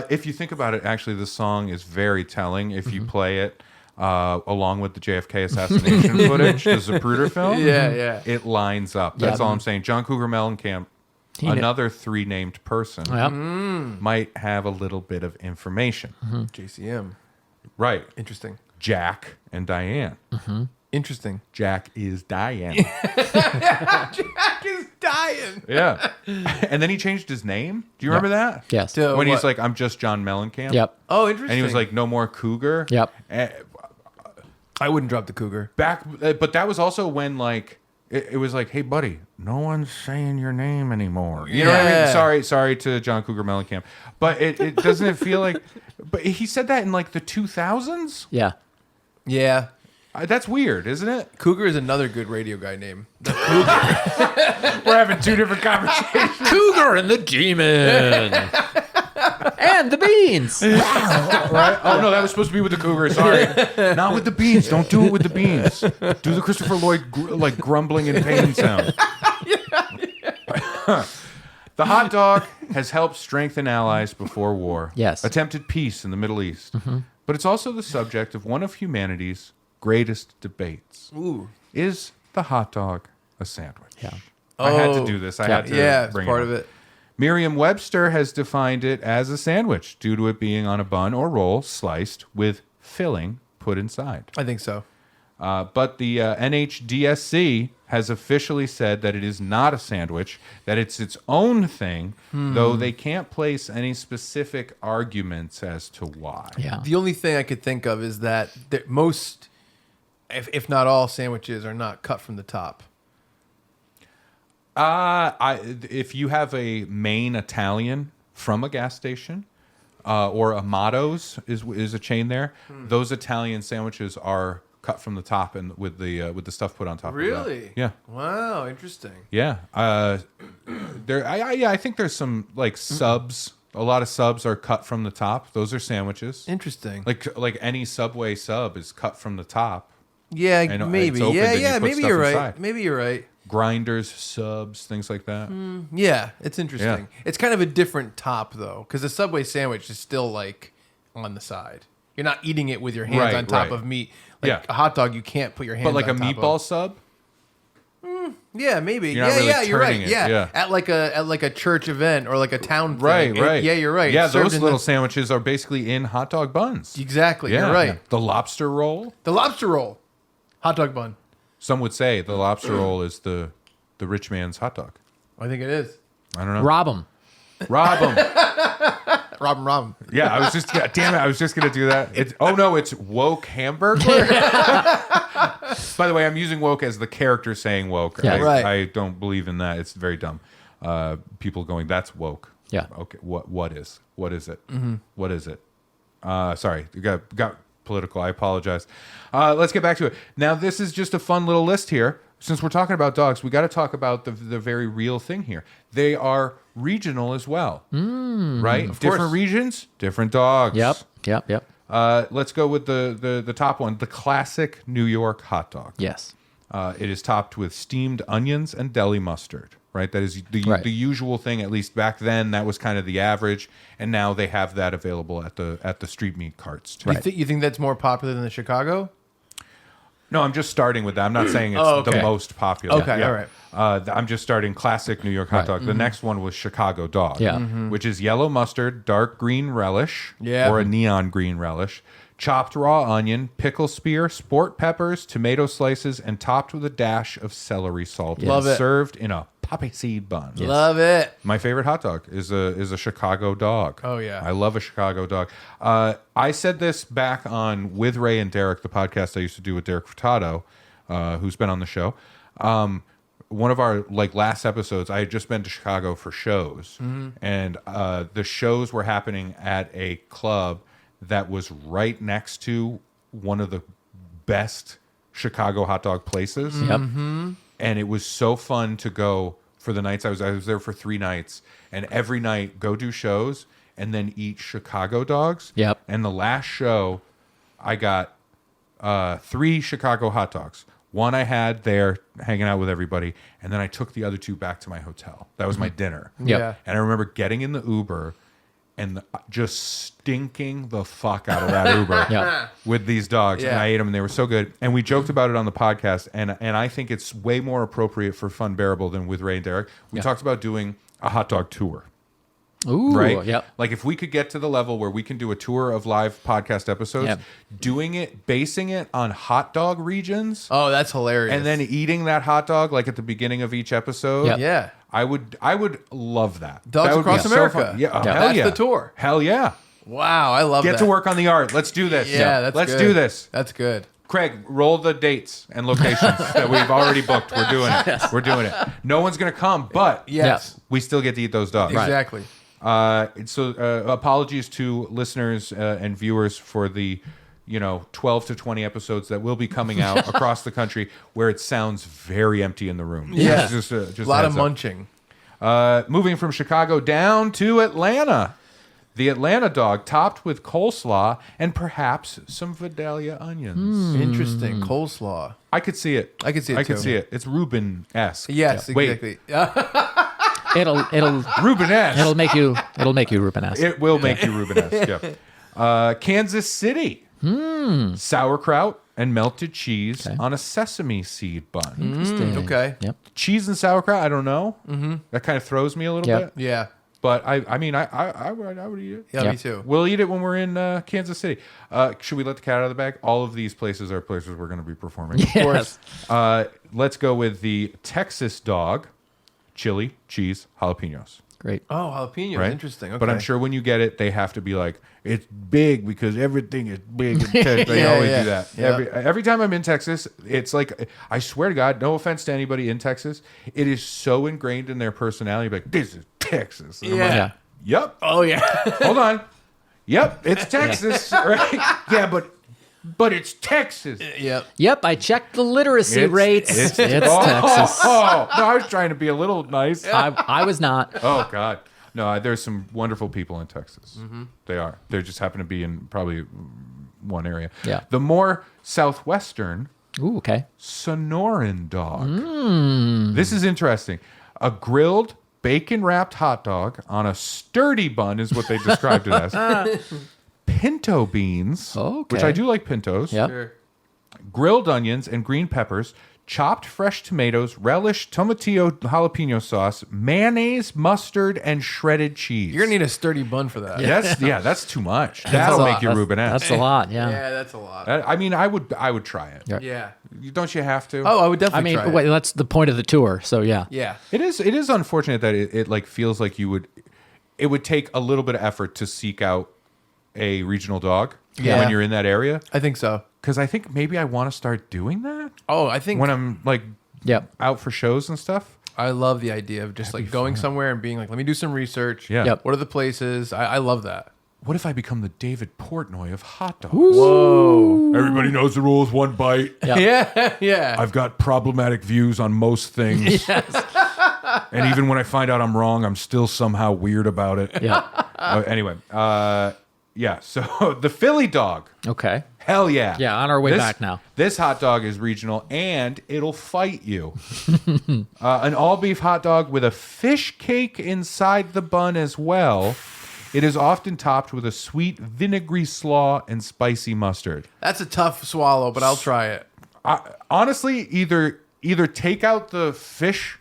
If you think about it, actually, the song is very telling. If you play it along with the JFK assassination footage, the Zapruder film, Yeah. it lines up. That's all I'm saying. John Cougar Mellencamp, another three-named person, Yep. might have a little bit of information. JCM. Right. Interesting. Jack and Diane. Interesting. Jack is Diane. Jack is dying. Yeah. And then he changed his name. Do you remember that? Yes. To When what? he's like, I'm just John Mellencamp. Yep. Oh, interesting. And he was like, no more Cougar. Yep. I wouldn't drop the cougar. But that was also when like it was like, hey buddy, no one's saying your name anymore. You know what I mean? Yeah. Sorry to John Cougar Mellencamp, but it doesn't feel like. But he said that in like the 2000s. Yeah. Yeah. That's weird, isn't it? Cougar is another good radio guy name. We're having two different conversations. Cougar and the Demon. And the beans. Right? Oh no, that was supposed to be with the Cougar. Sorry, not with the beans. Don't do it with the beans. Do the Christopher Lloyd like grumbling in pain sound. The hot dog has helped strengthen allies before war. Yes. Attempted peace in the Middle East. But it's also the subject of one of humanity's greatest debates. Ooh. Is the hot dog a sandwich? Yeah. I had to do this. I had to Yeah, it's bring part it of up. it. Merriam-Webster has defined it as a sandwich due to it being on a bun or roll, sliced with filling put inside. I think so. But the NHDSC has officially said that it is not a sandwich, that it's its own thing, though they can't place any specific arguments as to why. Yeah. The only thing I could think of is that most, if not all, sandwiches are not cut from the top. If you have a Maine Italian from a gas station, or Amato's is a chain there, those Italian sandwiches are cut from the top and with the stuff put on top. Really? Of that. Yeah. Wow, interesting. Yeah. I think there's some like subs. A lot of subs are cut from the top. Those are sandwiches. Interesting. Like any Subway sub is cut from the top. Yeah, and maybe. it's opened and you Yeah, put maybe stuff you're right. inside. Maybe you're right. Grinders, subs, things like that. Yeah, it's interesting. Yeah. It's kind of a different top though, because the Subway sandwich is still like on the side. You're not eating it with your hands Right, on top right. of meat. Like Yeah. a hot dog, you can't put your hands. But like a on top meatball of. sub? Yeah, maybe. You're not Yeah, really yeah, you're right. turning it, Yeah. yeah. At like a church event or like a town thing. Right. Yeah, you're right. Yeah, It's served those in little sandwiches are basically in hot dog buns. Exactly. Yeah. You're right. The lobster roll. The lobster roll, hot dog bun. Some would say the lobster roll is the rich man's hot dog. I think it is. I don't know. Rob 'em. Rob 'em. Rob 'em. Yeah, I was just damn it, I was just gonna do that. It's woke hamburger. By the way, I'm using woke as the character saying woke. Yeah. Right. I don't believe in that. It's very dumb. People going, that's woke. Yeah. Okay. What is it? What is it? Sorry, you got political. I apologize. Let's get back to it. Now, this is just a fun little list here. Since we're talking about dogs, we got to talk about the very real thing here. They are regional as well, right? Different course. regions, different dogs. Yep. Let's go with the top one, the classic New York hot dog. Yes. It is topped with steamed onions and deli mustard, right? That is the usual thing. At least back then, that was kind of the average, and now they have that available at the street meat carts too. You think that's more popular than the Chicago? No, I'm just starting with that. I'm not saying it's okay. the most popular. Okay, all right. I'm just starting classic New York hot dog. The next one was Chicago dog, Yeah. which is yellow mustard, dark green relish, Yeah. or a neon green relish, chopped raw onion, pickle spear, sport peppers, tomato slices, and topped with a dash of celery salt. Love it. Served in a poppy seed bun. Yes. Love it. My favorite hot dog is a Chicago dog. Oh, yeah. I love a Chicago dog. I said this back on With Ray and Derek, the podcast I used to do with Derek Furtado, who's been on the show. One of our last episodes, I had just been to Chicago for shows, and the shows were happening at a club that was right next to one of the best Chicago hot dog places. Yep. And it was so fun to go for the nights. I was there for 3 nights, and every night go do shows and then eat Chicago dogs. Yep. And the last show, I got 3 Chicago hot dogs. One I had there hanging out with everybody, and then I took the other 2 back to my hotel. That was my dinner. Yep. Yeah. And I remember getting in the Uber and just stinking the fuck out of that Uber Yeah. with these dogs. And Yeah. I ate them, and they were so good. And we joked about it on the podcast, and I think it's way more appropriate for Funbearable than with Ray and Derek. We talked about doing a hot dog tour. Ooh, Right? yep. Like if we could get to the level where we can do a tour of live podcast episodes, Yep. doing it, basing it on hot dog regions, Oh, that's hilarious. and then eating that hot dog like at the beginning of each episode. Yep. yeah. I would love that. Dogs That would Across be so America. fun. Yeah, Yeah. hell That's yeah. the tour. Hell yeah. Wow, I love Get that. to work on the art. Let's do this. Yeah, that's Let's good. do this. That's good. Craig, roll the dates and locations that we've already booked. We're doing it. We're doing it. No one's going to come, but Yes. we still get to eat those dogs. Exactly. So apologies to listeners and viewers for the 12 to 20 episodes that will be coming out across the country where it sounds very empty in the room. Yeah. Just A a lot of heads up. munching. Moving from Chicago down to Atlanta. The Atlanta dog topped with coleslaw and perhaps some Vidalia onions. Interesting. Coleslaw. I could see it. I could see it I could too. see it. It's Reuben-esque. Yes, Wait, exactly. It'll Reuben-esque. it'll make you Ruben-esque. It will make you Reuben-esque. Yeah. Kansas City. Sauerkraut and melted cheese on a sesame seed bun. Interesting. okay. Yep. Cheese and sauerkraut, I don't know. That kind of throws me a little Yep. bit. Yeah. But I mean, I would eat it. Yeah, Yeah. me too. We'll eat it when we're in Kansas City. Should we let the cat out of the bag? All of these places are places we're going to be performing. Of course. Let's go with the Texas dog, chili, cheese, jalapenos. Great. Oh, jalapenos. Right? Interesting. Okay. But I'm sure when you get it, they have to be like, it's big because everything is big in Texas. They Yeah, always yeah. do that. Yep. Every time I'm in Texas, it's like, I swear to God, no offense to anybody in Texas, it is so ingrained in their personality. Like, this is Texas. And I'm like, Yeah. Yeah. yep. Oh, yeah. Hold on. Yep, it's Texas, right? Yeah, but it's Texas. Yep. Yep. I checked the literacy rates. It's Texas. Oh, no, I was trying to be a little nice. I was not. Oh God, no. There's some wonderful people in Texas. They are. They just happen to be in probably one area. Yeah. The more southwestern Ooh, okay. Sonoran dog. This is interesting. A grilled bacon-wrapped hot dog on a sturdy bun is what they described it as. Pinto beans, Okay. which I do like pintos. Yep. Sure. Grilled onions and green peppers, chopped fresh tomatoes, relish, tomatillo jalapeno sauce, mayonnaise, mustard, and shredded cheese. You're going to need a sturdy bun for that. That's too much. That'll make you Reuben-esque. That's a lot. Yeah. Yeah, that's a lot. I mean, I would try it. Yeah. Yeah. Don't you have to? Oh, I would I definitely mean, try it. wait, that's the point of the tour. So yeah. Yeah. It is unfortunate that it like feels like it would take a little bit of effort to seek out a regional dog Yeah. when you're in that area. I think so. Because I think maybe I want to start doing that Oh, I think when I'm like Yep. out for shows and stuff. I love the idea of just like going somewhere and being like, let me do some research. Yeah. Yep. What are the places? I love that. What if I become the David Portnoy of hot dogs? Whoa. Everybody knows the rules. One bite. Yep. Yeah. Yeah. I've got problematic views on most things. And even when I find out I'm wrong, I'm still somehow weird about it. Yeah. Anyway, yeah. So the Philly dog. Okay. Hell yeah. Yeah, on our way back now. This hot dog is regional and it'll fight you. An all beef hot dog with a fish cake inside the bun as well. It is often topped with a sweet vinegary slaw and spicy mustard. That's a tough swallow, but I'll try it. Honestly, either take out the fish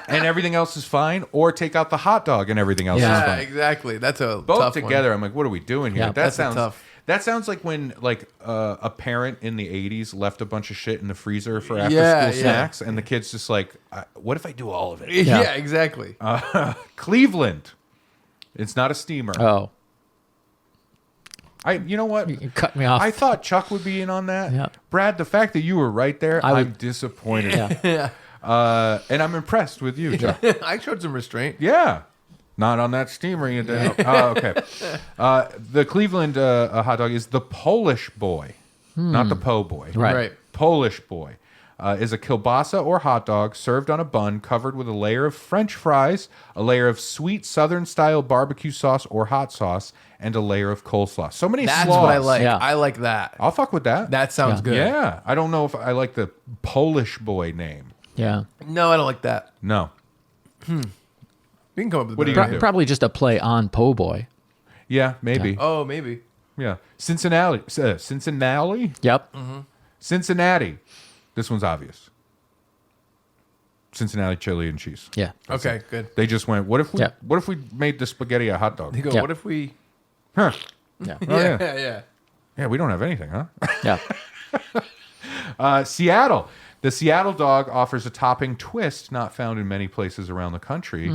and everything else is fine, or take out the hot dog and everything else Yeah. is Yeah, fine. exactly. That's a Both tough together, one. I'm like, what are we doing here? Yeah, that that's sounds tough. That sounds like when a parent in the 80s left a bunch of shit in the freezer for after school snacks, and the kid's just like, what if I do all of it? Yeah, exactly. Cleveland. It's not a steamer. Oh, You know what? you cut me off. I thought Chuck would be in on that. Yeah. Brad, the fact that you were right there, I'm disappointed. Yeah. And I'm impressed with you, Chuck. I showed some restraint. Yeah. Not on that steamer, you did. Oh, okay. The Cleveland hot dog is the Polish boy, not the po' boy. Right. Polish boy is a kielbasa or hot dog served on a bun covered with a layer of French fries, a layer of sweet Southern-style barbecue sauce or hot sauce, and a layer of coleslaw. So many That's slaws. what I like. Yeah. I like that. I'll fuck with that. That sounds good. Yeah. I don't know if I like the Polish boy name. Yeah. No, I don't like that. No. We can come up with What do you better. do? Probably just a play on po' boy. Yeah, maybe. Oh, maybe. Yeah. Cincinnati. Cincinnati? Yep. Cincinnati. This one's obvious. Cincinnati chili and cheese. Yeah. Okay, good. They just went, what if we Yeah. made the spaghetti a hot dog? They go, Yeah. what if we... Huh. Yeah. Oh, yeah. yeah. Yeah, we don't have anything, huh? Yeah. Seattle. The Seattle dog offers a topping twist not found in many places around the country.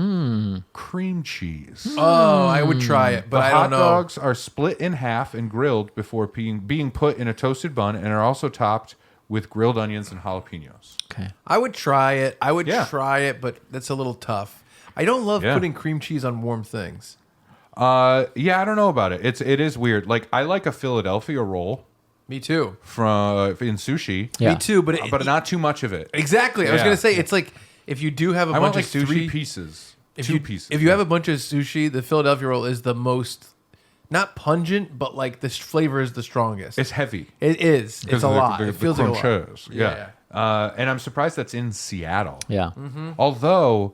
Cream cheese. Oh, I would try it, but The I hot don't know. dogs are split in half and grilled before being put in a toasted bun and are also topped with grilled onions and jalapenos. Okay. I would try it. I would Yeah. try it, but that's a little tough. I don't love Yeah. putting cream cheese on warm things. Yeah, I don't know about it. It is weird. Like I like a Philadelphia roll Me too. from in sushi. Yeah. Me too, but But not too much of it. exactly. I was Yeah. gonna say it's like if you do have a I bunch want like of sushi, 3 pieces. if 2 you, pieces. If you have a bunch of sushi, the Philadelphia roll is the most not pungent, but like this flavor is the strongest. It's heavy. It is. Because It's a of the- lot. the- It the feels like a lot. crunches. Yeah. And I'm surprised that's in Seattle. Yeah. Although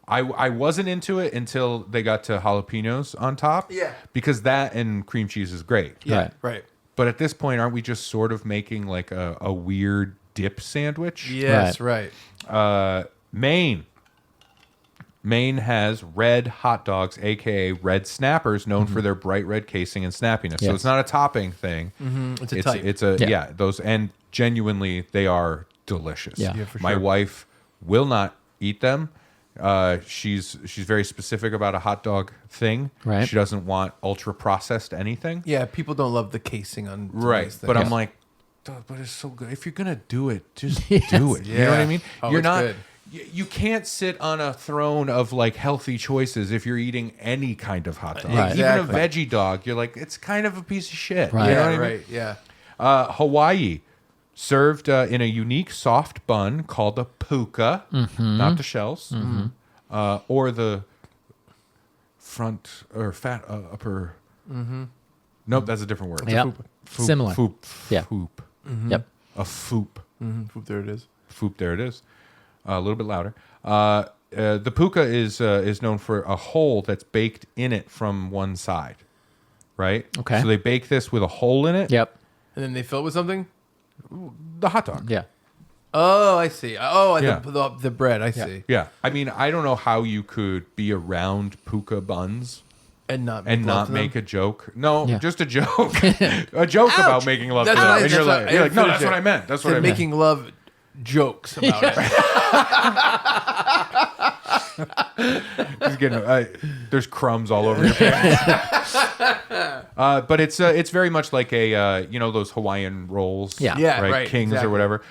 I wasn't into it until they got to jalapenos on top. Yeah. Because that and cream cheese is great. Yeah. Right. Right. But at this point, aren't we just sort of making like a weird dip sandwich? Yes. Right. Maine. Maine has red hot dogs, aka red snappers, known for their bright red casing and snappiness. So Yes. it's not a topping thing. It's a type. It's a Yeah. those, and genuinely they are delicious. Yeah. Yeah, for My sure. wife will not eat them. She's very specific about a hot dog thing. Right. She doesn't want ultra processed anything. Yeah. People don't love the casing on some of Right. these But things. I'm like, "Duh, but it's so good. If you're gonna do it, just do it. You know what I Yeah. mean? Oh, You're it's not. good. You can't sit on a throne of like healthy choices if you're eating any kind of hot dog. Right. Even a Exactly. veggie dog, you're like, it's kind of a piece of shit. Right. You know Yeah. what I mean? Right. Yeah. Hawaii, served in a unique soft bun called a puka, not the shells, or the front or fat upper. Nope, that's a different word. Yep. Foop, Similar. Foop. Yeah. Foop. Yep. A foop. Oop, there it is. Foop. There it is. A little bit louder. The puka is known for a hole that's baked in it from one side. Right. Okay. So they bake this with a hole in it. Yep. And then they fill it with something. The hot dog. Yeah. Oh, I see. Oh, Yeah. the bread. I see. Yeah, I mean, I don't know how you could be around puka buns And not and love not to make them. a joke. No, Yeah. just a joke. A joke about making love That's to what them. I- And you're that's like, what- you're I like, no, finished that's what it. I meant. That's what Said I meant. making love jokes about it. Just getting, there's crumbs all over your pants. But it's very much like a those Hawaiian rolls. Yeah. Yeah, right, right, Kings exactly. or whatever.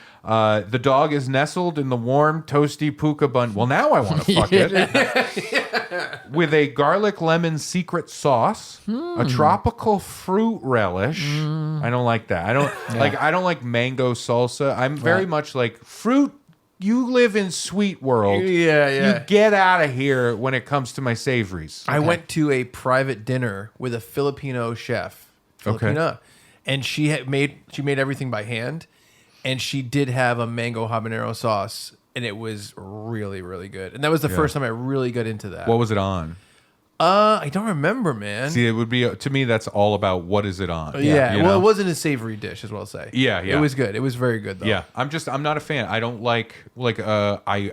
The dog is nestled in the warm, toasty puka bun. Well, now I want to fuck it. With a garlic lemon secret sauce, a tropical fruit relish. I don't like that. I don't like mango salsa. I'm very much like fruit. You live in sweet world. Yeah, yeah. You get out of here when it comes to my savories. I went to a private dinner with a Filipino chef. Okay. Filipina, and she made everything by hand, and she did have a mango habanero sauce, and it was really, really good. And that was the first time I really got into that. What was it on? I don't remember, man. See, it would be to me. That's all about what is it on. yeah, you well, know? it wasn't a savory dish, as well say. Yeah, yeah. It was good. It was very good, though. Yeah, I'm not a fan. I don't like I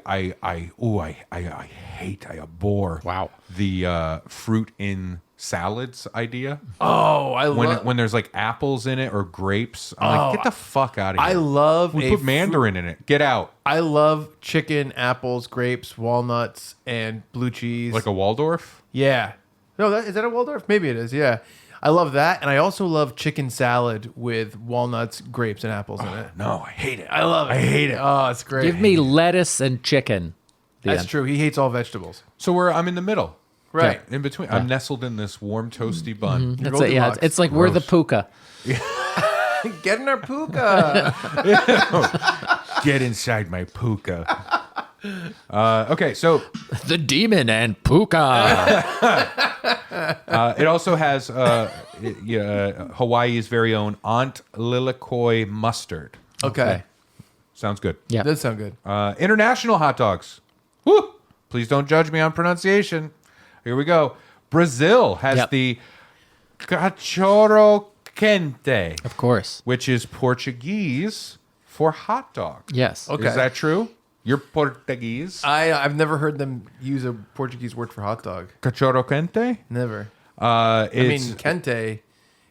abhor Wow. the fruit in salads idea. Oh, I love When there's like apples in it or grapes. I'm like, get the fuck out of here. I love we put mandarin in it. Get out. I love chicken, apples, grapes, walnuts, and blue cheese. Like a Waldorf? Yeah. No, is that a Waldorf? Maybe it is. Yeah. I love that, and I also love chicken salad with walnuts, grapes, and apples in it. No, I hate it. I love it. I hate it. Oh, it's great. Give me lettuce and chicken. That's true. He hates all vegetables. So I'm in the middle. Right. In between. I'm nestled in this warm, toasty bun. That's it. Yeah, it's like we're the puka. Get in our puka. Get inside my puka. Okay, so The demon and puka. it also has Hawaii's very own Aunt Lilikoi mustard. Okay. Sounds good. Yeah. Does sound good. International hot dogs. Woo! Please don't judge me on pronunciation. Here we go. Brazil has the cachorro quente, Of course. which is Portuguese for hot dog. Yes. Okay. Is that true? You're Portuguese? I've never heard them use a Portuguese word for hot dog. Cachorro quente? Never. I mean, It's kente.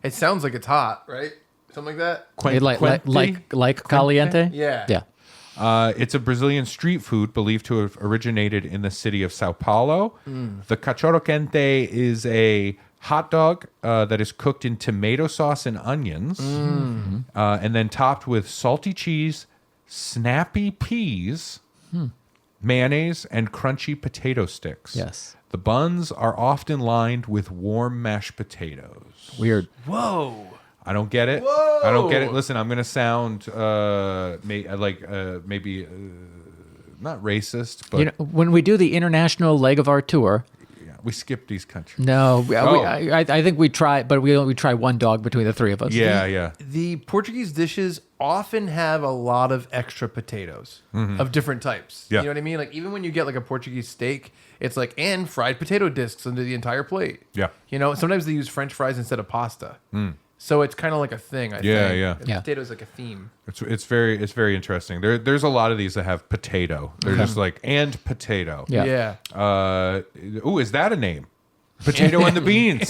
It sounds like it's hot, right? Something like that. Like caliente? Yeah. Yeah. It's a Brazilian street food believed to have originated in the city of Sao Paulo. The cachorro quente is a hot dog that is cooked in tomato sauce and onions, and then topped with salty cheese, snappy peas, mayonnaise, and crunchy potato sticks. Yes. The buns are often lined with warm mashed potatoes. Weird. Whoa. I don't get it. Whoa. I don't get it. Listen, I'm gonna sound maybe not racist, but When we do the international leg of our tour, we skip these countries. no, Oh. I think we try, but we try one dog between the three of us. Yeah. The Portuguese dishes often have a lot of extra potatoes of different types. Yeah. You know what I mean? Like even when you get like a Portuguese steak, it's like and fried potato discs under the entire plate. Yeah. You know, sometimes they use French fries instead of pasta. So it's kind of like a thing. I Yeah, think. yeah. And Yeah. Potato's like a theme. It's very interesting. There's a lot of these that have potato. They're just like and potato. Yeah. Is that a name? Potato and the Beans.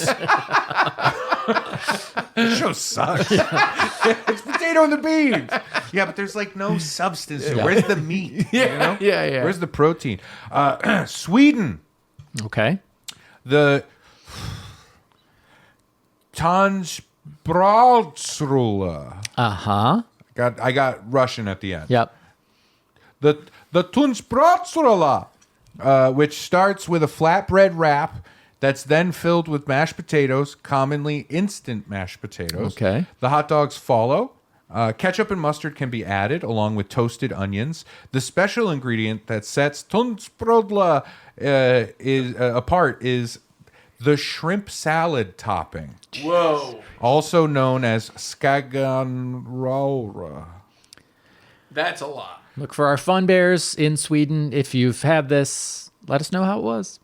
This show sucks. It's Potato and the Beans. Yeah, but there's like no substance. Yeah. Where's the meat? Yeah. Yeah. Where's the protein? Sweden. Okay. The Tanzbrautsrulle. Uh-huh. I got Russian at the end. Yep. The Tanzbrautsrulle, which starts with a flatbread wrap that's then filled with mashed potatoes, commonly instant mashed potatoes. Okay. The hot dogs follow. Ketchup and mustard can be added along with toasted onions. The special ingredient that sets Tanzbrautsrulle apart is the shrimp salad topping. Whoa. Also known as skagenröra. That's a lot. Look for our fun bears in Sweden. If you've had this, let us know how it was.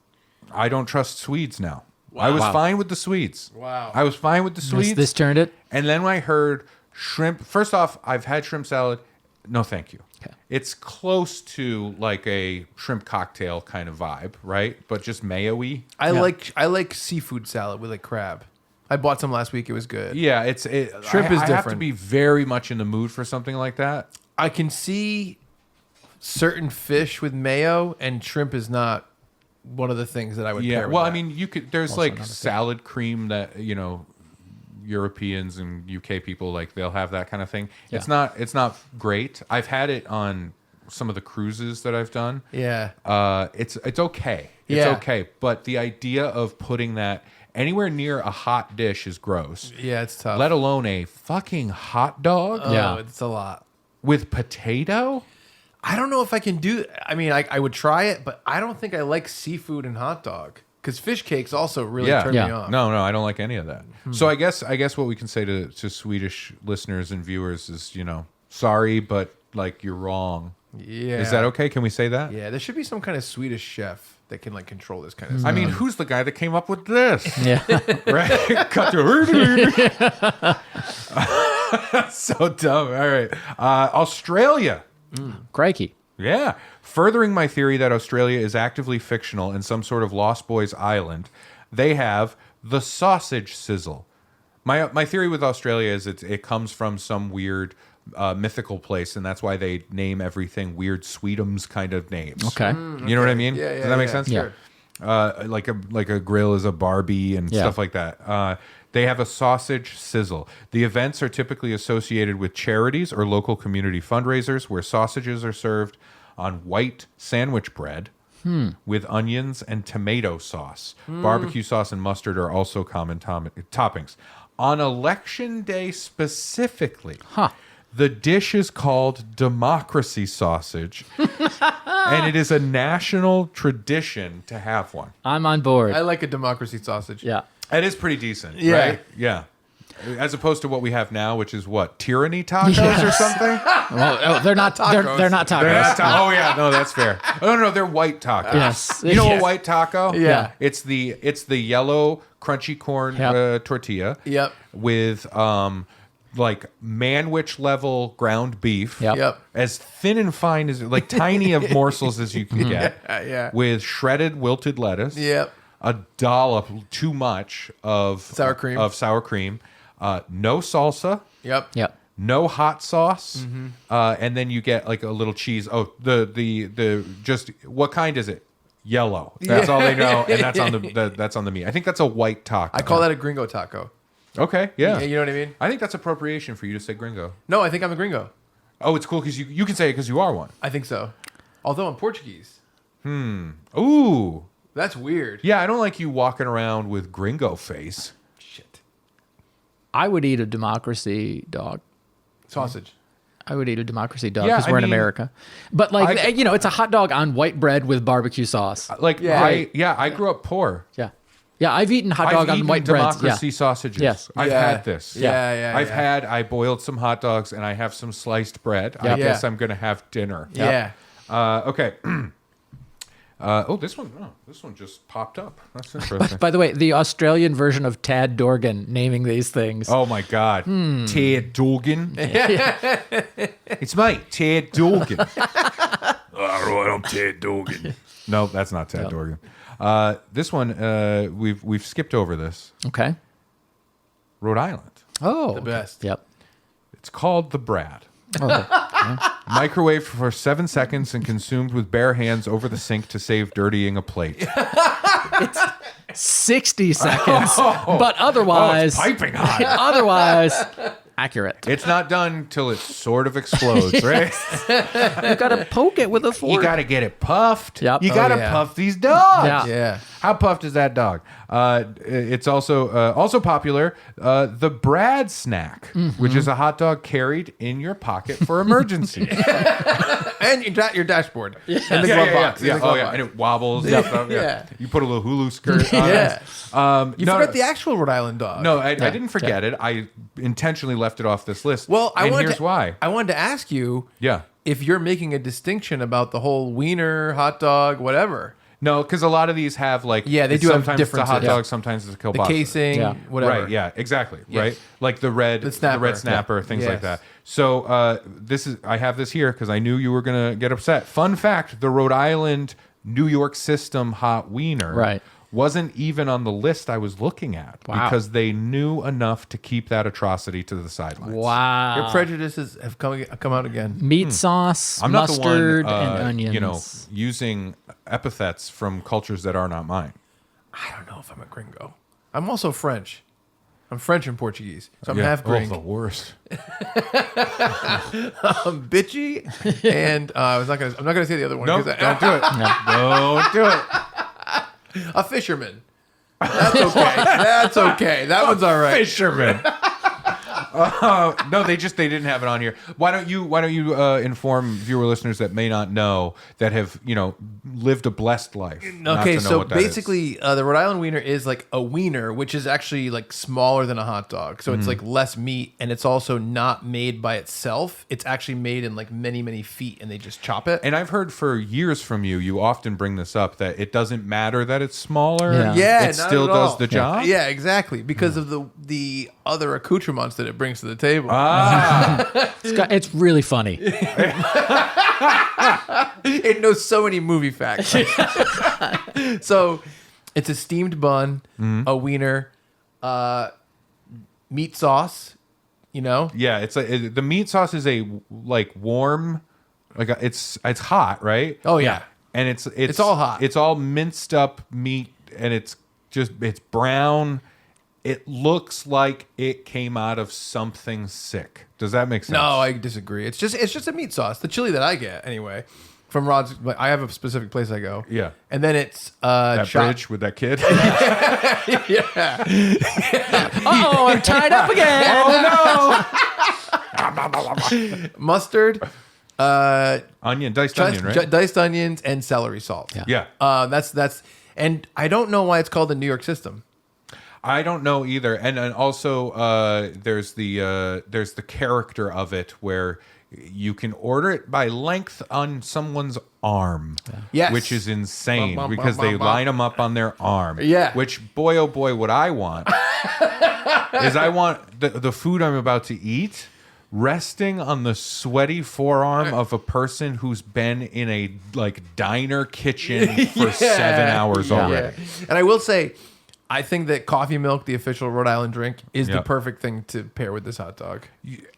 I don't trust Swedes now. I was Wow. fine with the Swedes. Wow. I was fine with the Swedes. This turned it. And then when I heard shrimp, first off, I've had shrimp salad. No, thank you. Okay. It's close to like a shrimp cocktail kind of vibe, right? But just mayo-y. I like seafood salad with like crab. I bought some last week. It was good. Yeah, Shrimp is I have to different. be very much in the mood for something like that. I can see certain fish with mayo, and shrimp is not one of the things that I would Yeah. pair with Well, I that. mean, you could. There's like salad cream that Europeans and UK people like. They'll have that kind of thing. Yeah. It's not great. I've had it on some of the cruises that I've done. Yeah. It's okay. It's Yeah. okay. But the idea of putting that anywhere near a hot dish is gross. Yeah, it's tough. Let alone a fucking hot dog Yeah. It's a lot. with potato. I don't know if I can do. I mean, I would try it, but I don't think I like seafood and hot dog because fish cakes also really turn me off. No, I don't like any of that. So I guess what we can say to Swedish listeners and viewers is, sorry, but like you're wrong. Yeah. Is that okay? Can we say that? Yeah, there should be some kind of Swedish chef that can like control this kind of stuff. I mean, who's the guy that came up with this? Yeah. Right? Cut to so dumb. All right. Australia. Crikey. Yeah. Furthering my theory that Australia is actively fictional and some sort of Lost Boys island, they have the sausage sizzle. My theory with Australia is it comes from some weird mythical place, and that's why they name everything weird Sweetums kind of names. Okay. You know what I mean? Yeah, Does that make sense? Sure. Like a grill is a Barbie and stuff like that. They have a sausage sizzle. The events are typically associated with charities or local community fundraisers where sausages are served on white sandwich bread with onions and tomato sauce. Barbecue sauce and mustard are also common toppings. On election day specifically, the dish is called democracy sausage, and it is a national tradition to have one. I'm on board. I like a democracy sausage. Yeah. It is pretty decent, Yeah. right? Yeah. As opposed to what we have now, which is what? Tyranny tacos or something? Well, they're not tacos. They're not tacos. They're not oh yeah, no, that's fair. Oh no, they're white tacos. Yes. You know Yes. a white taco? Yeah. It's the yellow crunchy corn Yep. tortilla. Yep. With like manwich level ground beef. Yep. As thin and fine as like tiny of morsels as you can get. Yeah. With shredded wilted lettuce. Yep. A dollop, too much of Sour cream. No salsa. Yep. Yep. No hot sauce, and then you get like a little cheese. Oh, the just what kind is it? Yellow. That's all they know, and that's on that's on the meat. I think that's a white taco. I call that a gringo taco. Okay, yeah. You know what I mean? I think that's appropriation for you to say gringo. No, I think I'm a gringo. Oh, it's cool because you can say it because you are one. I think so. Although I'm Portuguese. Ooh, That's weird. yeah. I don't like you walking around with gringo face. Shit. I would eat a democracy dog. Sausage. I would eat a democracy dog Yeah, because I we're in mean, America. But like, I- it's a hot dog on white bread with barbecue sauce. Like Yeah. I grew up poor. Yeah. Yeah, I've eaten hot dog I've on eaten white bread. democracy Yeah. sausages. Yes. I've Yeah. had this. Yeah. I boiled some hot dogs and I have some sliced bread. I Yeah. guess Yeah. I'm going to have dinner. Yeah. Okay. This one just popped up. That's interesting. By the way, the Australian version of Tad Dorgan naming these things. Oh my God. Ted Dorgan. It's me, Ted Dorgan. All right, I'm Ted Dorgan. No, that's not Ted Dorgan. This one, we've skipped over this. Okay. Rhode Island. Oh. The best. Yep. It's called the Brad. Okay. Microwaved for 7 seconds and consumed with bare hands over the sink to save dirtying a plate. 60 seconds. But otherwise, Piping hot. otherwise accurate. It's not done till it sort of explodes, right? You got to poke it with a fork. You got to get it puffed. Yep. You Oh, got to yeah. puff these dogs. Yeah. Yeah. How puffed is that dog? It's also popular. The Brad snack, which is a hot dog carried in your pocket for emergencies. And your dashboard. And the glove box. Yeah. In the glove box. And it wobbles. And stuff. Yeah. Yeah. You put a little Hulu skirt on Yeah. it. You forgot the actual Rhode Island dog. No, I didn't forget it. I intentionally left it off this list. Well, here's why. I wanted to ask you Yeah. if you're making a distinction about the whole wiener, hot dog, whatever. No, because a lot of these have like Yeah, they do have sometimes it's a hot differences. dog, sometimes it's a The kielbasa. casing, Yeah. whatever. Right, yeah, exactly. Yes. Right? Like the red snapper. snapper, things like Yes. that. So I have this here because I knew you were gonna get upset. Fun fact, the Rhode Island New York system hot wiener Right. wasn't even on the list I was looking at Wow. because they knew enough to keep that atrocity to the sidelines. Wow. Your prejudices have come out again. Meat sauce, I'm not mustard, the one, and onions. using epithets from cultures that are not mine. I don't know if I'm a gringo. I'm also French. I'm French and Portuguese, so I'm Yeah. half Oh, gring. the worst. I'm bitchy, and I'm not gonna say the other one. No, 'cause don't do it. Don't do it. A fisherman. That's okay. That's okay. That one's all right. Fisherman. No, they didn't have it on here. Why don't you inform viewer listeners that may not know that have lived a blessed life? not Okay, to know so what that is. basically, the Rhode Island wiener is like a wiener, which is actually like smaller than a hot dog. So it's like less meat, and it's also not made by itself. It's actually made in like many, many feet, and they just chop it. And I've heard for years from you, you often bring this up that it doesn't matter that it's smaller. Yeah. Yeah, it not still at all. does the job. Yeah, exactly, because of the other accoutrements that it brings to the table. It's really funny. It knows so many movie facts. So it's a steamed bun, a wiener, meat sauce, Yeah, it's the meat sauce is a warm, it's hot, right? Oh yeah. And it's all hot. It's all minced up meat, and it's brown. It looks like it came out of something sick. Does that make sense? No, I disagree. It's just a meat sauce. The chili that I get anyway from Rod's. I have a specific place I go. Yeah. And then it's that bridge with that kid. Yeah. Oh, I'm tied up again. Mustard, Diced onion, right? diced onions, and celery salt. Yeah. That's and I don't know why it's called the New York system. I don't know either, and also there's the character of it where you can order it by length on someone's arm, Yes. which is insane Bum, bum, because bum, they bum, line them up on their arm. Yeah. Which boy oh boy, what I want is I want the food I'm about to eat resting on the sweaty forearm of a person who's been in a diner kitchen for 7 hours already. Yeah. And I will say, I think that coffee milk, the official Rhode Island drink, is the perfect thing to pair with this hot dog.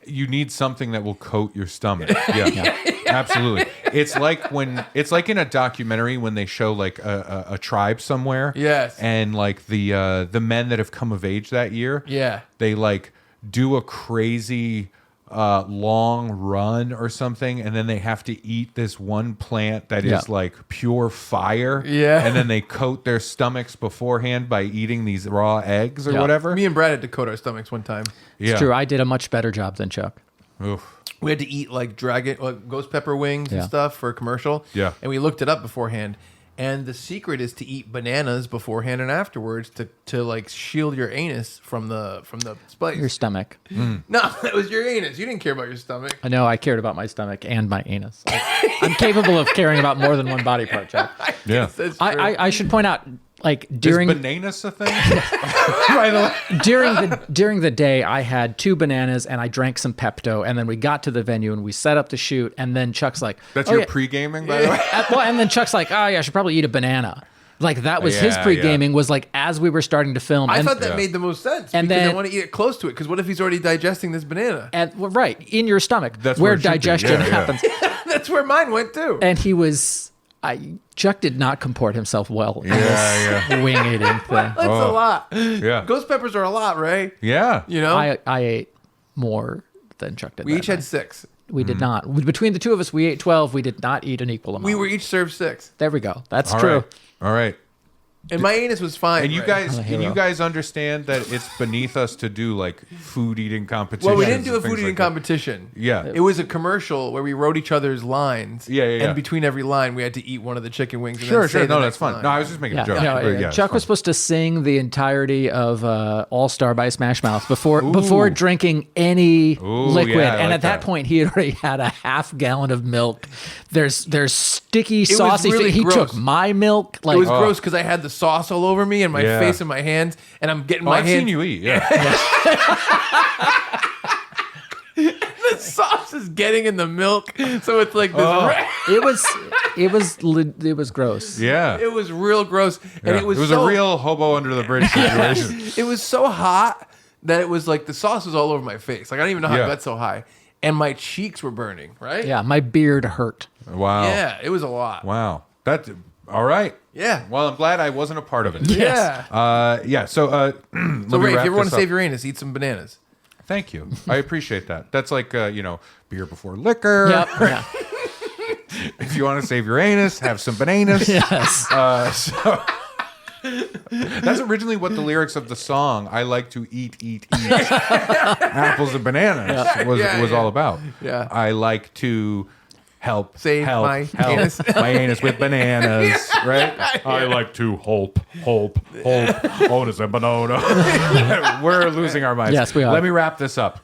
You need something that will coat your stomach. Yeah, absolutely. It's like in a documentary when they show a tribe somewhere. Yes. And the men that have come of age that year. Yeah. They do a crazy long run or something, and then they have to eat this one plant that is pure fire. Yeah. And then they coat their stomachs beforehand by eating these raw eggs or whatever. Me and Brad had to coat our stomachs one time. It's true. I did a much better job than Chuck. Oof. We had to eat ghost pepper wings and stuff for a commercial. Yeah. And we looked it up beforehand. And the secret is to eat bananas beforehand and afterwards to shield your anus from the spice. Your stomach. No, that was your anus. You didn't care about your stomach. I know. I cared about my stomach and my anus. I'm capable of caring about more than one body part, Chuck. Yeah. That's true. I should point out, Is bananas a thing? By the way. during the day, I had 2 bananas and I drank some Pepto, and then we got to the venue and we set up the shoot, and then Chuck's like, That's "Oh, your yeah." pre-gaming, by the way? And then Chuck's like, "Oh yeah, I should probably eat a banana." That was his Yeah, pre-gaming, was as we were starting to film. I and, thought that made the most sense And because I then- want to eat it close to it. Because what if he's already digesting this banana? right, in your stomach, That's where where it should be. digestion Yeah, yeah. happens. That's where mine went too. And he was, Chuck did not comport himself well in Yeah, this wing eating thing. That's a lot. Yeah. Ghost peppers are a lot, Ray. Yeah. You know, I ate more than Chuck did. we that each night. had 6. We did not. Between the two of us, we ate 12. We did not eat an equal amount. We were each served 6, There we go. That's All true. right. All right. and my anus was fine. And you Ray. guys, I'm a can you hero. guys understand that it's beneath us to do food eating competitions? Well, we didn't do a and food things eating like that? competition. Yeah. It was a commercial where we wrote each other's lines. Yeah. And between every line, we had to eat one of the chicken wings. And Sure, then say sure. the No, next that's fun. line. No, I was just making Yeah, a joke. no, But yeah, Chuck it's was fun. supposed to sing the entirety of All Star by Smash Mouth before drinking any liquid, yeah, I and like at that that. point he had already had a half gallon of milk. There's sticky, was saucy. really He gross. took my milk. It was gross because I had the sauce all over me and my Yeah. face and my hands, and I'm getting Oh, my I've hands. seen you eat. Yeah. The sauce is getting in the milk, so it's like this. It was gross. Yeah. It was real gross, and Yeah. it was a real hobo under the bridge situation. It was so hot that it was like the sauce was all over my face. Like I don't even know how Yeah. it got so high, and my cheeks were burning. Right? Yeah, my beard hurt. Wow. Yeah, it was a lot. Wow. That. All right. Yeah. Well, I'm glad I wasn't a part of it. Yeah. Yeah. So, So Ray, if you ever want to save your anus, eat some bananas. Thank you. I appreciate that. That's like beer before liquor. Yep. Yeah. If you want to save your anus, have some bananas. Yes. So that's originally what the lyrics of the song "I like to eat apples and bananas" was all about. Yeah. I like to Save my anus. my anus with bananas, right? I like to hope, onus and banana. We're losing our minds. Yes, we are. Let me wrap this up.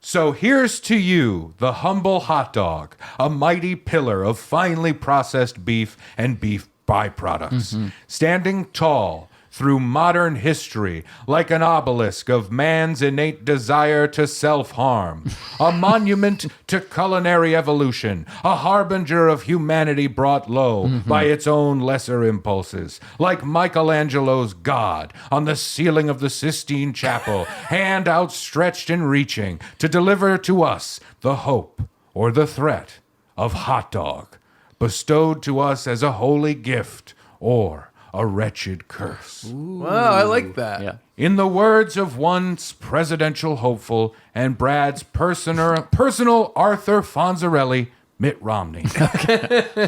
So here's to you, the humble hot dog, a mighty pillar of finely processed beef and beef byproducts. Standing tall, through modern history like an obelisk of man's innate desire to self-harm, a monument to culinary evolution, a harbinger of humanity brought low by its own lesser impulses, like Michelangelo's God on the ceiling of the Sistine Chapel, hand outstretched and reaching to deliver to us the hope or the threat of hot dog, bestowed to us as a holy gift or a wretched curse. Wow, I like that. Yeah. In the words of once presidential hopeful and Brad's personal Arthur Fonzarelli, Mitt Romney,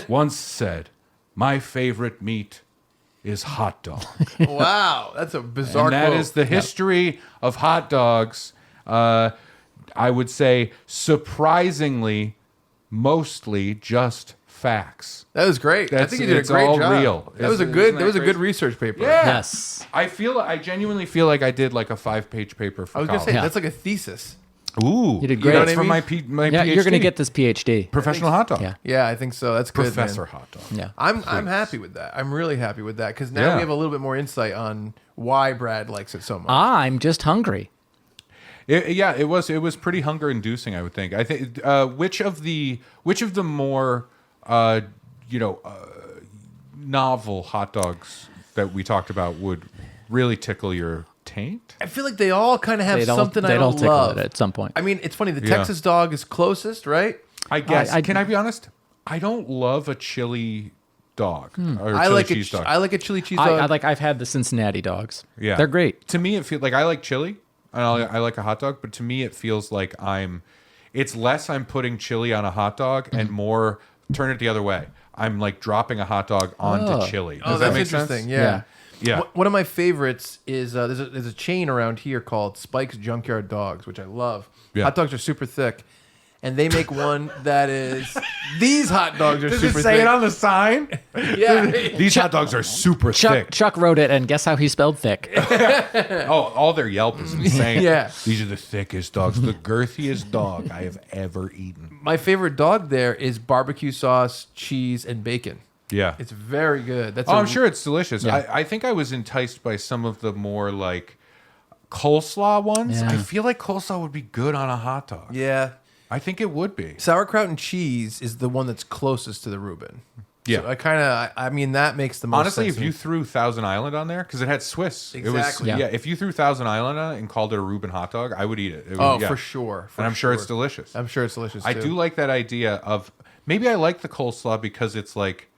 once said, "My favorite meat is hot dog." Wow, that's a bizarre And that quote. is the history of hot dogs. I would say surprisingly, mostly just facts. That was great. I That's- think you did a it's great all job. real. That was a Isn't good. that That was a good crazy? research paper. Yeah. Yes. I genuinely feel like I did like a 5-page paper for I was gonna say college. that's like a thesis. Ooh, You did great. That's You know for what I mean? my Yeah, PhD. you're going to get this PhD. professional hot dog. Yeah. Yeah, I think so. That's good, Professor man. hot dog. Yeah. I'm happy with that. I'm really happy with that because now Yeah. we have a little bit more insight on why Brad likes it so much. I'm just hungry. It was pretty hunger inducing. I would think. I think which of the more novel hot dogs that we talked about would really tickle your taint? I feel like they all kind of have They something I don't don't tickle love. it at some point. I mean, it's funny. The Yeah. Texas dog is closest, right? I guess. I- Can I be honest? I don't love a chili dog or I chili like cheese dog. I like a chili cheese dog. I've had the Cincinnati dogs. Yeah, They're great. To me, it feels like I like chili and I like a hot dog, but to me, it feels like it's less I'm putting chili on a hot dog and more turn it the other way. I'm like dropping a hot dog onto chili. Does Oh, that that's make sense? interesting. Yeah. Yeah. One of my favorites is there's a chain around here called Spike's Junkyard Dogs, which I love. Yeah. Hot dogs are super thick, and they make one that is these hot dogs are Does super it say thick. it on the sign? Yeah. These hot dogs are super thick. Chuck wrote it, and guess how he spelled thick? Oh, all their Yelp is insane. Yeah. These are the thickest dogs, the girthiest dog I have ever eaten. My favorite dog there is barbecue sauce, cheese, and bacon. Yeah. It's very good. That's I'm sure it's delicious. Yeah. I think I was enticed by some of the more like coleslaw ones. Yeah. I feel like coleslaw would be good on a hot dog. Yeah. I think it would be. Sauerkraut and cheese is the one that's closest to the Reuben. Yeah. So I mean, that makes the most Honestly, sense. if you threw Thousand Island on there, because it had Swiss. Exactly. It was, Yeah. If you threw Thousand Island on it and called it a Reuben hot dog, I would eat it. It Oh, would- yeah. for sure. And I'm sure it's delicious. I'm sure it's delicious. I too. do like that idea of maybe I like the coleslaw because it's like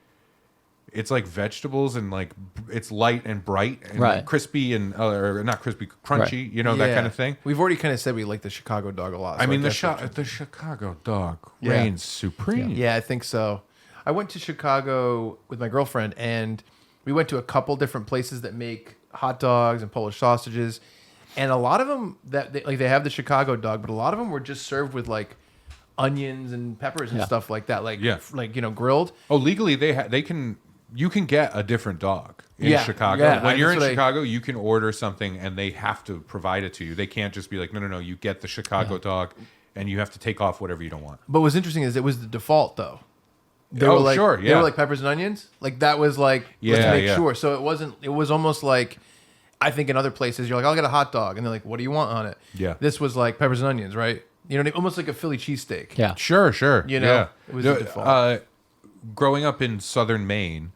vegetables and like it's light and bright and Right. like crispy and or not crispy, crunchy, that kind of thing. We've already kind of said we like the Chicago dog a lot. I so mean, guess that's- the Chicago dog Yeah. reigns supreme. Yeah, I think so. I went to Chicago with my girlfriend, and we went to a couple different places that make hot dogs and Polish sausages, and a lot of them they have the Chicago dog, but a lot of them were just served with like onions and peppers and Yeah. stuff like that, like Yeah. grilled. Oh, legally you can get a different dog in Yeah, Chicago. yeah, When you're in that's what I- Chicago, you can order something and they have to provide it to you. They can't just be like, no, you get the Chicago dog and you have to take off whatever you don't want. But what's interesting is it was the default though. They Oh, were like, sure, They yeah. were like peppers and onions. Like that was like let's Yeah, make yeah. sure. So it wasn't. It was almost like I think in other places you're like, I'll get a hot dog, and they're like, what do you want on it? Yeah. This was like peppers and onions, right? You know, almost like a Philly cheesesteak. Yeah. Sure. You know, yeah. it was the default. Growing up in southern Maine,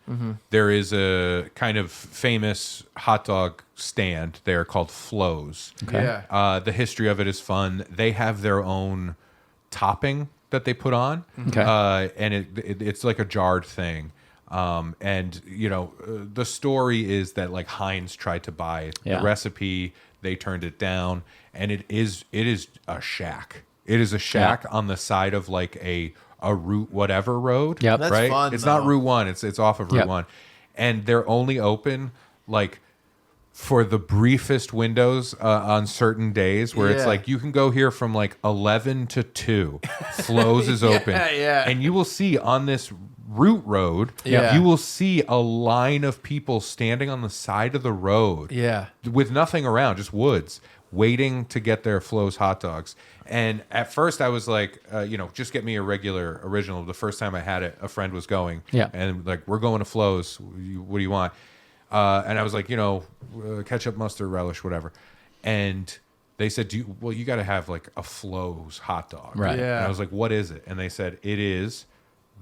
there is a kind of famous hot dog stand there called Flo's. Yeah. The history of it is fun. They have their own topping that they put on, Okay. and it's like a jarred thing. And the story is that like Heinz tried to buy Yeah. the recipe, they turned it down, and it is a shack. It is a shack on the side of like a Route whatever road. Yep. That's right. fun, It's not though. Route 1. It's off of Route Yep. 1, and they're only open like for the briefest windows on certain days where it's Yeah. like you can go here from like 11 to 2. Flo's is open. yeah. And you will see on this route road, Yeah. you will see a line of people standing on the side of the road Yeah. with nothing around, just woods, waiting to get their Flo's hot dogs. And at first I was like, just get me a regular original. The first time I had it, a friend was going. Yeah. And like, we're going to Flo's. What do you want? And I was like, ketchup, mustard, relish, whatever. And they said, you got to have like a Flo's hot dog. Right. Yeah. And I was like, what is it? And they said, it is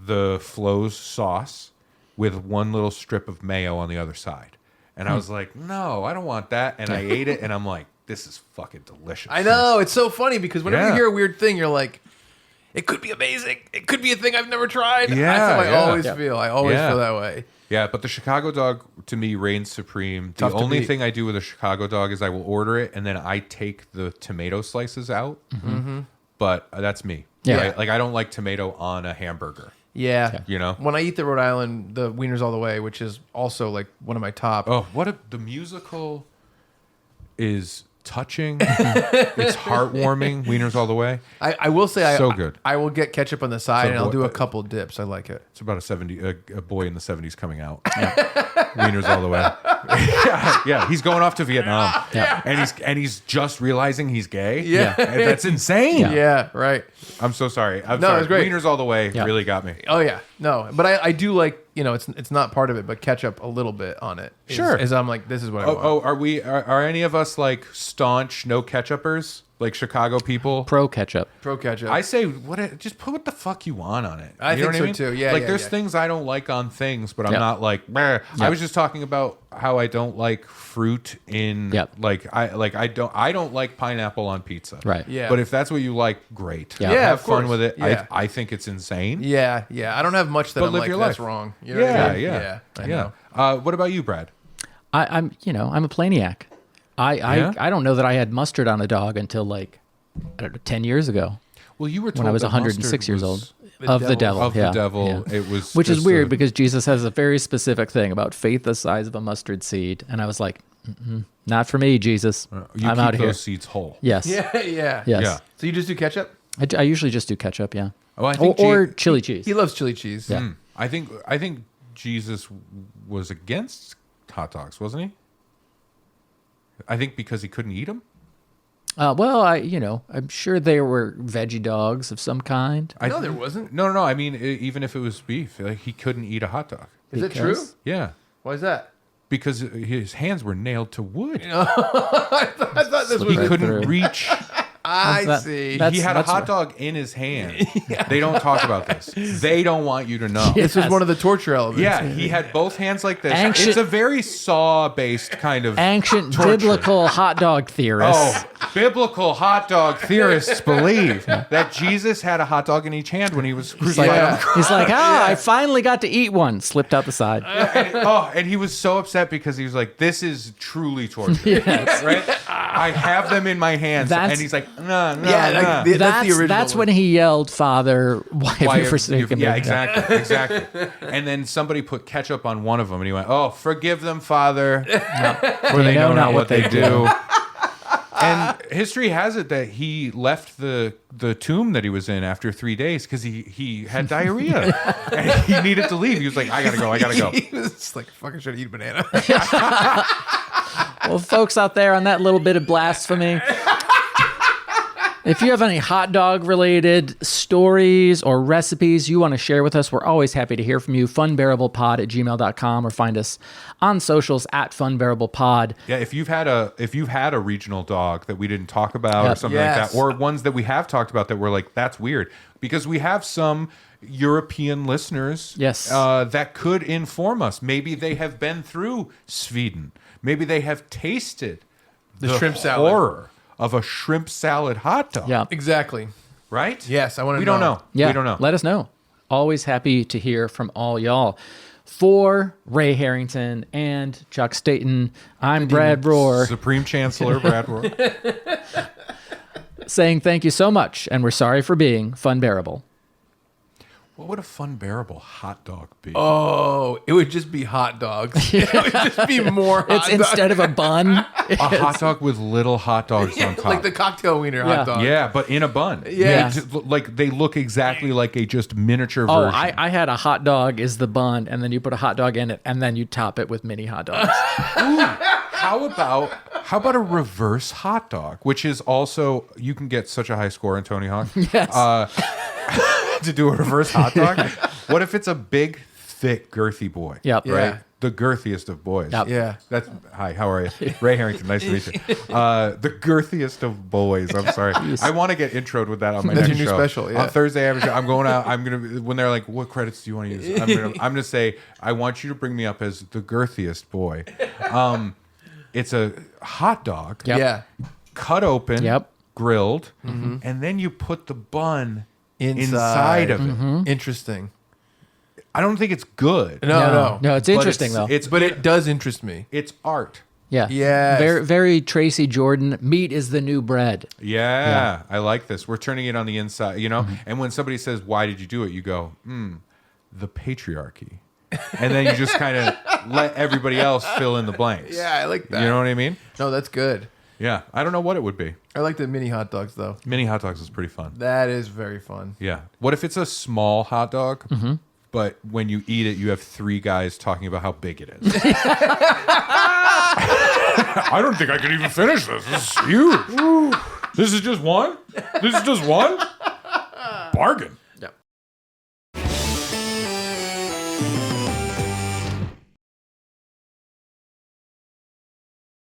the Flo's sauce with one little strip of mayo on the other side. And I was like, no, I don't want that. And I ate it, and I'm like, this is fucking delicious. I know. It's so funny because whenever you hear a weird thing, you're like, it could be amazing. It could be a thing I've never tried. Yeah, That's how I yeah. always feel. I always feel that way. Yeah, but the Chicago dog, to me, reigns supreme. The Tough to only beat. thing I do with a Chicago dog is I will order it, and then I take the tomato slices out. Mm-hmm. But that's me. Yeah. Right? Like, I don't like tomato on a hamburger. Yeah. You know? When I eat the Rhode Island, the Wieners All the Way, which is also like one of my top. Oh, the musical is touching. It's heartwarming. Wieners All the Way. I will say, So good. I will get ketchup on the side, So and I'll boy- do a couple dips. I like it. It's about a boy in the 70s coming out. Wieners All the Way. yeah, he's going off to Vietnam. Yeah. And he's just realizing he's gay. Yeah. And that's insane. Yeah, right. I'm so sorry. I'm No, sorry. it was great. Wieners All the Way Yeah. really got me. Oh yeah, no, but I do like, it's not part of it, but ketchup a little bit on it. Sure. As I'm like, this is what I want. Are any of us like staunch no ketchupers? Like Chicago people? Pro ketchup. Pro ketchup. I say just put what the fuck you want on it. I You know think what so, too. Yeah, Like yeah, there's yeah. things I don't like on things, but I'm Yeah. not like. Bleh. I was just talking about how I don't like fruit in. Yep. I don't like pineapple on pizza. Right. Yeah. But if that's what you like, great. Yeah. Yeah, Have of fun course. with it. Yeah. I think it's insane. yeah, I don't have much that But I'm live like, your that's life. wrong. You know what I mean? Yeah. I know. What about you, Brad? I'm a planiac. I don't know that I had mustard on a dog until like, I don't know, 10 years ago Well, you were told when I was that 106 mustard years was old. Of the devil. Of yeah, the devil. yeah. It was, Which is just weird a- because Jesus has a very specific thing about faith the size of a mustard seed. And I was like, not for me, Jesus. you I'm keep out of those here. seeds whole. Yes. Yeah, yeah. Yes. Yeah. So you just do ketchup? I usually just do ketchup, yeah. Oh, I think or chili cheese. He loves chili cheese. Yeah. I think Jesus was against hot dogs, wasn't he? I think because he couldn't eat them. Well, I'm sure there were veggie dogs of some kind. No, there wasn't. No. I mean, even if it was beef, like, he couldn't eat a hot dog. Is it true? Because- Yeah, Why is that? because his hands were nailed to wood. I thought this He was. Right couldn't through. reach. I That- see. that- He had a that's hot right. dog in his hand. They don't talk about this. They don't want you to know. This was Yes. one of the torture elements. Yeah, he had both hands like this. Ancient- It's a very Saw-based kind of Ancient torture. biblical hot dog theorists. Oh, biblical hot dog theorists believe that Jesus had a hot dog in each hand when he was crucified. Yeah. He's like, I finally got to eat one. Slipped out the side. And he was so upset because he was like, "This is truly torture." Yes. Right? I have them in my hands, That's- and he's like, "No, no, Yeah, no." like, that's the original. That's when he yelled, Father, why have you forsaken me? Yeah, exactly. And then somebody put ketchup on one of them, and he went, "Oh, forgive them, Father, for they know not what they do." And history has it that he left the tomb that he was in after 3 days because he had diarrhea and he needed to leave. He was like, I gotta go. He was just like, fucking should eat a banana. Well, folks out there on that little bit of blasphemy, if you have any hot dog related stories or recipes you want to share with us, we're always happy to hear from you. Funbearablepod@gmail.com or find us on socials @funbearablepod. Yeah, if you've had a regional dog that we didn't talk about or Yep. something like Yes. that, or ones that we have talked about that we're like, that's weird, because we have some European listeners, Yes. that could inform us. Maybe they have been through Sweden. Maybe they have tasted The shrimp salad. horror of a shrimp salad hot dog. Yeah. Exactly. Right? Yes, I want to We don't know. Yeah. We don't know. Let us know. Always happy to hear from all y'all. For Ray Harrington and Chuck Staten, I'm Brad Rohr, Supreme Chancellor Brad Rohr. saying thank you so much, and we're sorry for being Funbearable. What would a Funbearable hot dog be? Oh, it would just be hot dogs. It would just be more hot It's dogs. instead of a bun. A hot dog with little hot dogs on top. like the cocktail wiener Yeah. hot dog. Yeah, but in a bun. Yeah. Like they look exactly like a just miniature Oh, version. I had a hot dog is the bun, and then you put a hot dog in it, and then you top it with mini hot dogs. How about a reverse hot dog, which is also, you can get such a high score in Tony Hawk. Yes. To do a reverse hot dog. What if it's a big, thick, girthy boy. Yep. Yeah. Right? The girthiest of boys. Yep. Yeah. That's hi. How are you, Ray Harrington? Nice to meet you. The girthiest of boys. I'm sorry. I want to get introed with that on my That's next your new show. special, yeah. On Thursday, I have a show. I'm going out. I'm gonna when they're like, "What credits do you want to use?" I'm gonna say, "I want you to bring me up as the girthiest boy." It's a hot dog. Yep. Yeah. Cut open. Yep. Grilled, and then you put the bun Inside. inside of it. Interesting. I don't think it's good. No. No, it's But interesting though. But it does interest me. It's art. Yeah. Yes. Very, very Tracy Jordan. Meat is the new bread. Yeah, I like this. We're turning it on the inside, you know? And when somebody says, "Why did you do it?" you go, the patriarchy. And then you just kind of let everybody else fill in the blanks. Yeah, I like that. You know what I mean? No, that's good. Yeah. I don't know what it would be. I like the mini hot dogs, though. Mini hot dogs is pretty fun. That is very fun. Yeah. What if it's a small hot dog, but when you eat it, you have 3 guys talking about how big it is? I don't think I can even finish this. This is huge. This is just one? This is just one? Bargain.